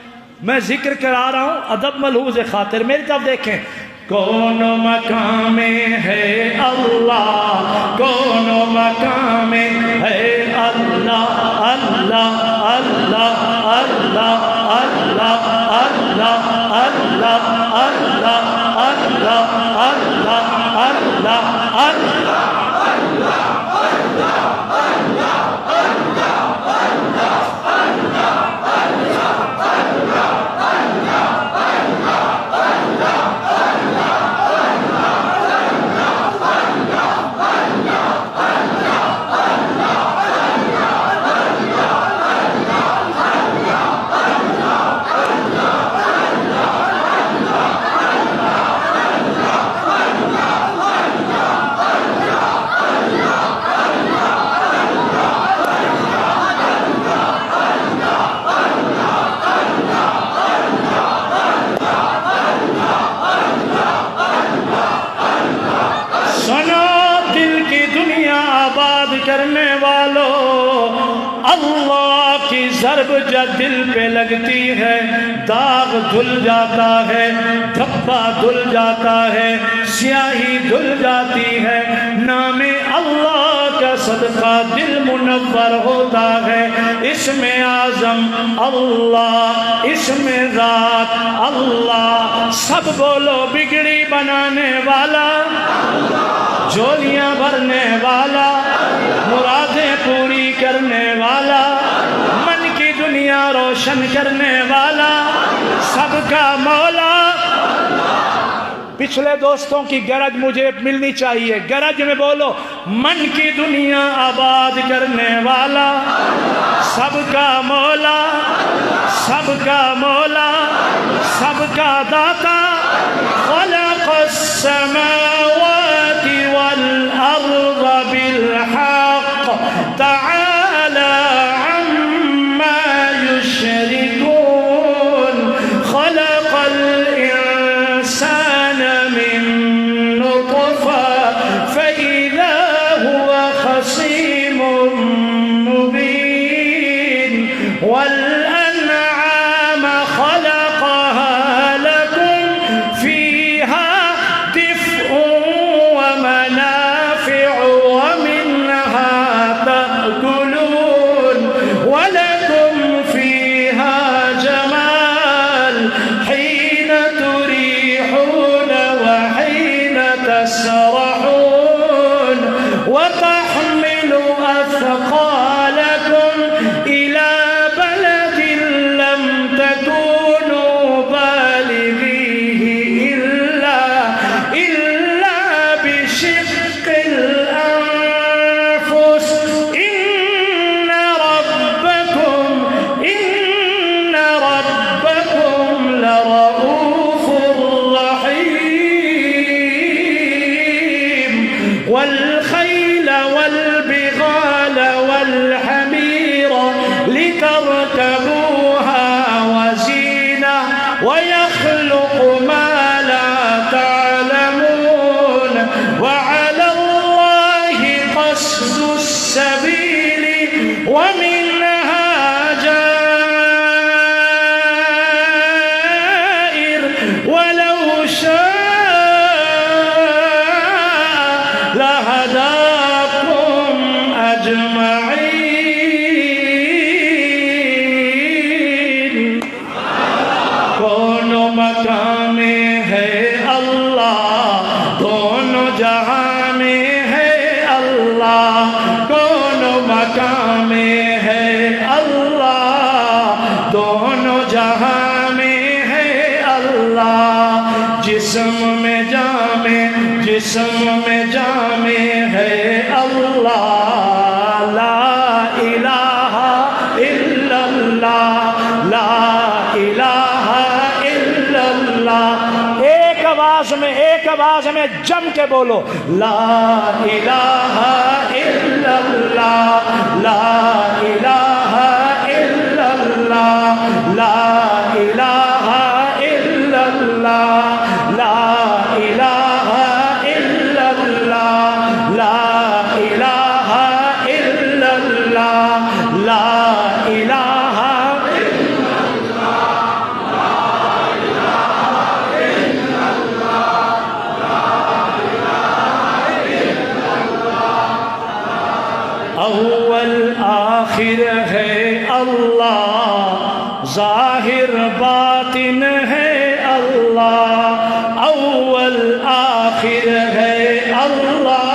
میں ذکر کرا رہا ہوں، ادب ملحوظ خاطر میری طرف دیکھیں. کون مقام میں ہے اللہ، کون مقام میں ہے اللہ، اللہ اللہ اللہ اللہ اللہ اللہ اللہ اللہ اللہ اللہ کرنے والوں. اللہ کی ضرب جب دل پہ لگتی ہے، داغ دھل جاتا ہے، دھبا دھل جاتا ہے، سیاہی دھل جاتی ہے. نام اللہ کا صدقہ دل منور ہوتا ہے. اسم اعظم اللہ، اسم ذات اللہ. سب بولو بگڑی بنانے والا، جھولیاں بھرنے والا، مرادیں پوری کرنے والا، من کی دنیا روشن کرنے والا، سب کا مولا. پچھلے دوستوں کی گرج مجھے ملنی چاہیے. گرج میں بولو، من کی دنیا آباد کرنے والا، سب کا مولا، سب کا مولا، سب کا داتا. خلق السماوات والأرض بالحق تعالى عما يشركون. خلق الإنسان من نطفة فإذا هو خصيم مبين. والأنعام خلقها لكم فيها دفء ومنافع ومنها تأكلون ولكم فيها جمال حين تريحون وحين تسرحون. وتحمل أثقالكم إلى بلد لم تكونوا بالغيه إلا بشق الأنفس. إن ربكم لرؤوف رحيم. والخيل والبغال والحمير لتركبوها وزينة ويخلق ما لا تعلمون. وعلى الله قصد السبيل ومنها جائر ولو شاء لهداكم أجمعين. جہاں میں ہے اللہ، جسم میں جامع، جسم میں جامع ہے اللہ، لا الہ الا اللہ، لا الہ الا اللہ۔ ایک آواز میں جم کے بولو، لا الہ الا اللہ، لا الہ الا اللہ، لا الہ الا اللہ، لا الہ الا اللہ، لا الہ الا اللہ، لا الہ اول آخر ہے اللہ، ظاہر باطن ہے اللہ، اول آخر ہے اللہ،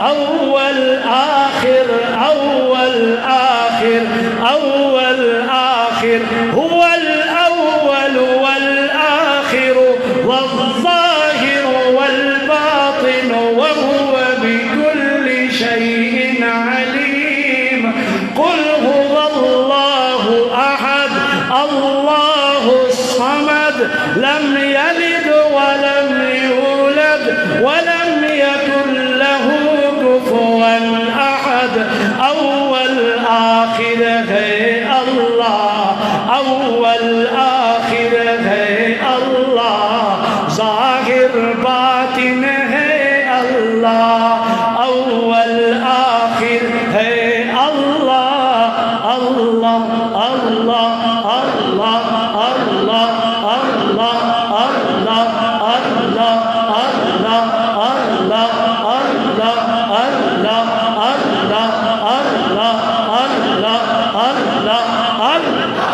اول آخر، اول آخر، اول آخر، هو الاول والآخر والظاہر والباطن وهو بكل شيء عليم۔ قل هو الله أحد الله الصمد لم يلد ولم يولد ولم يكن له كفوا أحد۔ اول آخر ہے اللہ، اول آخر ہے اللہ، ظاہر باطن ہے اللہ، اول آخر ہے اللہ، اللہ اللہ اللہ اللہ اللہ اللہ اللہ اللہ اللہ اللہ اللہ اللہ اللہ اللہ۔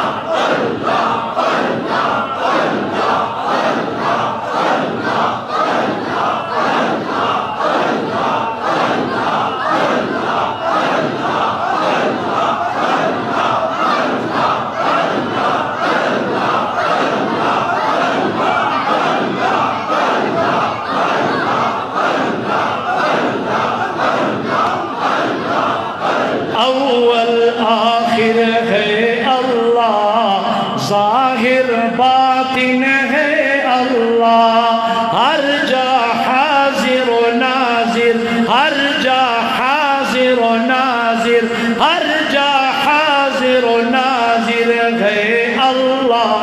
اول آخر ہے اللہ، ظاہر باطن ہے اللہ، ہر جا حاضر و ناظر، ہر جا حاضر و ناظر، ہر جا حاضر و ناظر ہے اللہ،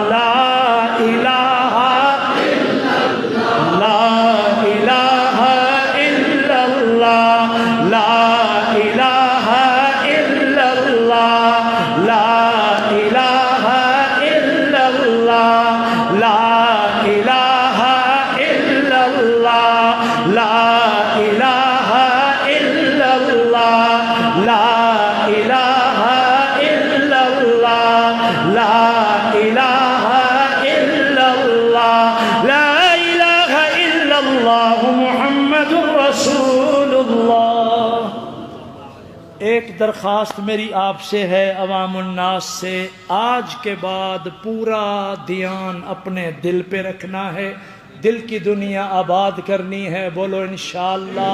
لا الہ لا الہ الا اللہ، لا الہ الا اللہ، لا الہ الا اللہ، لا الہ الا اللہ، لا الہ الا اللہ، لا الہ الا اللہ، لا الہ الا اللہ، لا الہ الا اللہ محمد رسول اللہ۔ ایک درخواست میری آپ سے ہے، عوام الناس سے، آج کے بعد پورا دھیان اپنے دل پہ رکھنا ہے، دل کی دنیا آباد کرنی ہے، بولو انشاءاللہ،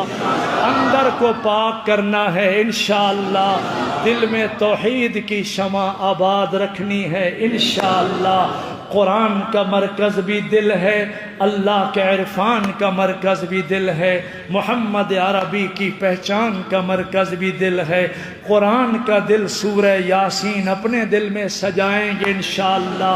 اندر کو پاک کرنا ہے انشاءاللہ، دل میں توحید کی شمع آباد رکھنی ہے انشاءاللہ، قرآن کا مرکز بھی دل ہے، اللہ کے عرفان کا مرکز بھی دل ہے، محمد عربی کی پہچان کا مرکز بھی دل ہے، قرآن کا دل سورہ یاسین اپنے دل میں سجائیں گے انشاءاللہ،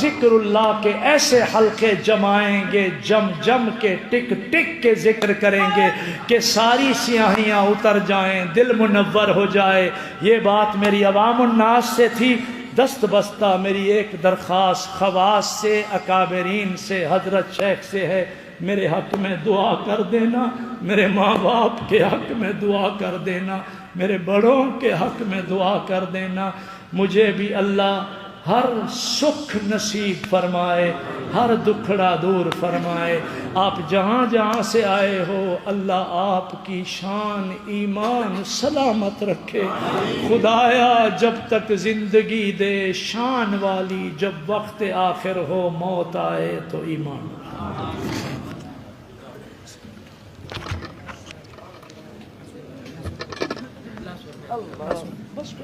ذکر اللہ کے ایسے حلقے جمائیں گے، جم جم کے ٹک ٹک کے ذکر کریں گے کہ ساری سیاہیاں اتر جائیں، دل منور ہو جائے۔ یہ بات میری عوام الناس سے تھی، دست بستہ میری ایک درخواست خواص سے، اکابرین سے، حضرت شیخ سے ہے، میرے حق میں دعا کر دینا، میرے ماں باپ کے حق میں دعا کر دینا، میرے بڑوں کے حق میں دعا کر دینا، مجھے بھی اللہ ہر سکھ نصیب فرمائے، ہر دکھڑا دور فرمائے۔ آپ جہاں جہاں سے آئے ہو اللہ آپ کی شان ایمان سلامت رکھے۔ خدایا جب تک زندگی دے شان والی، جب وقت آخر ہو موت آئے تو ایمان۔ بس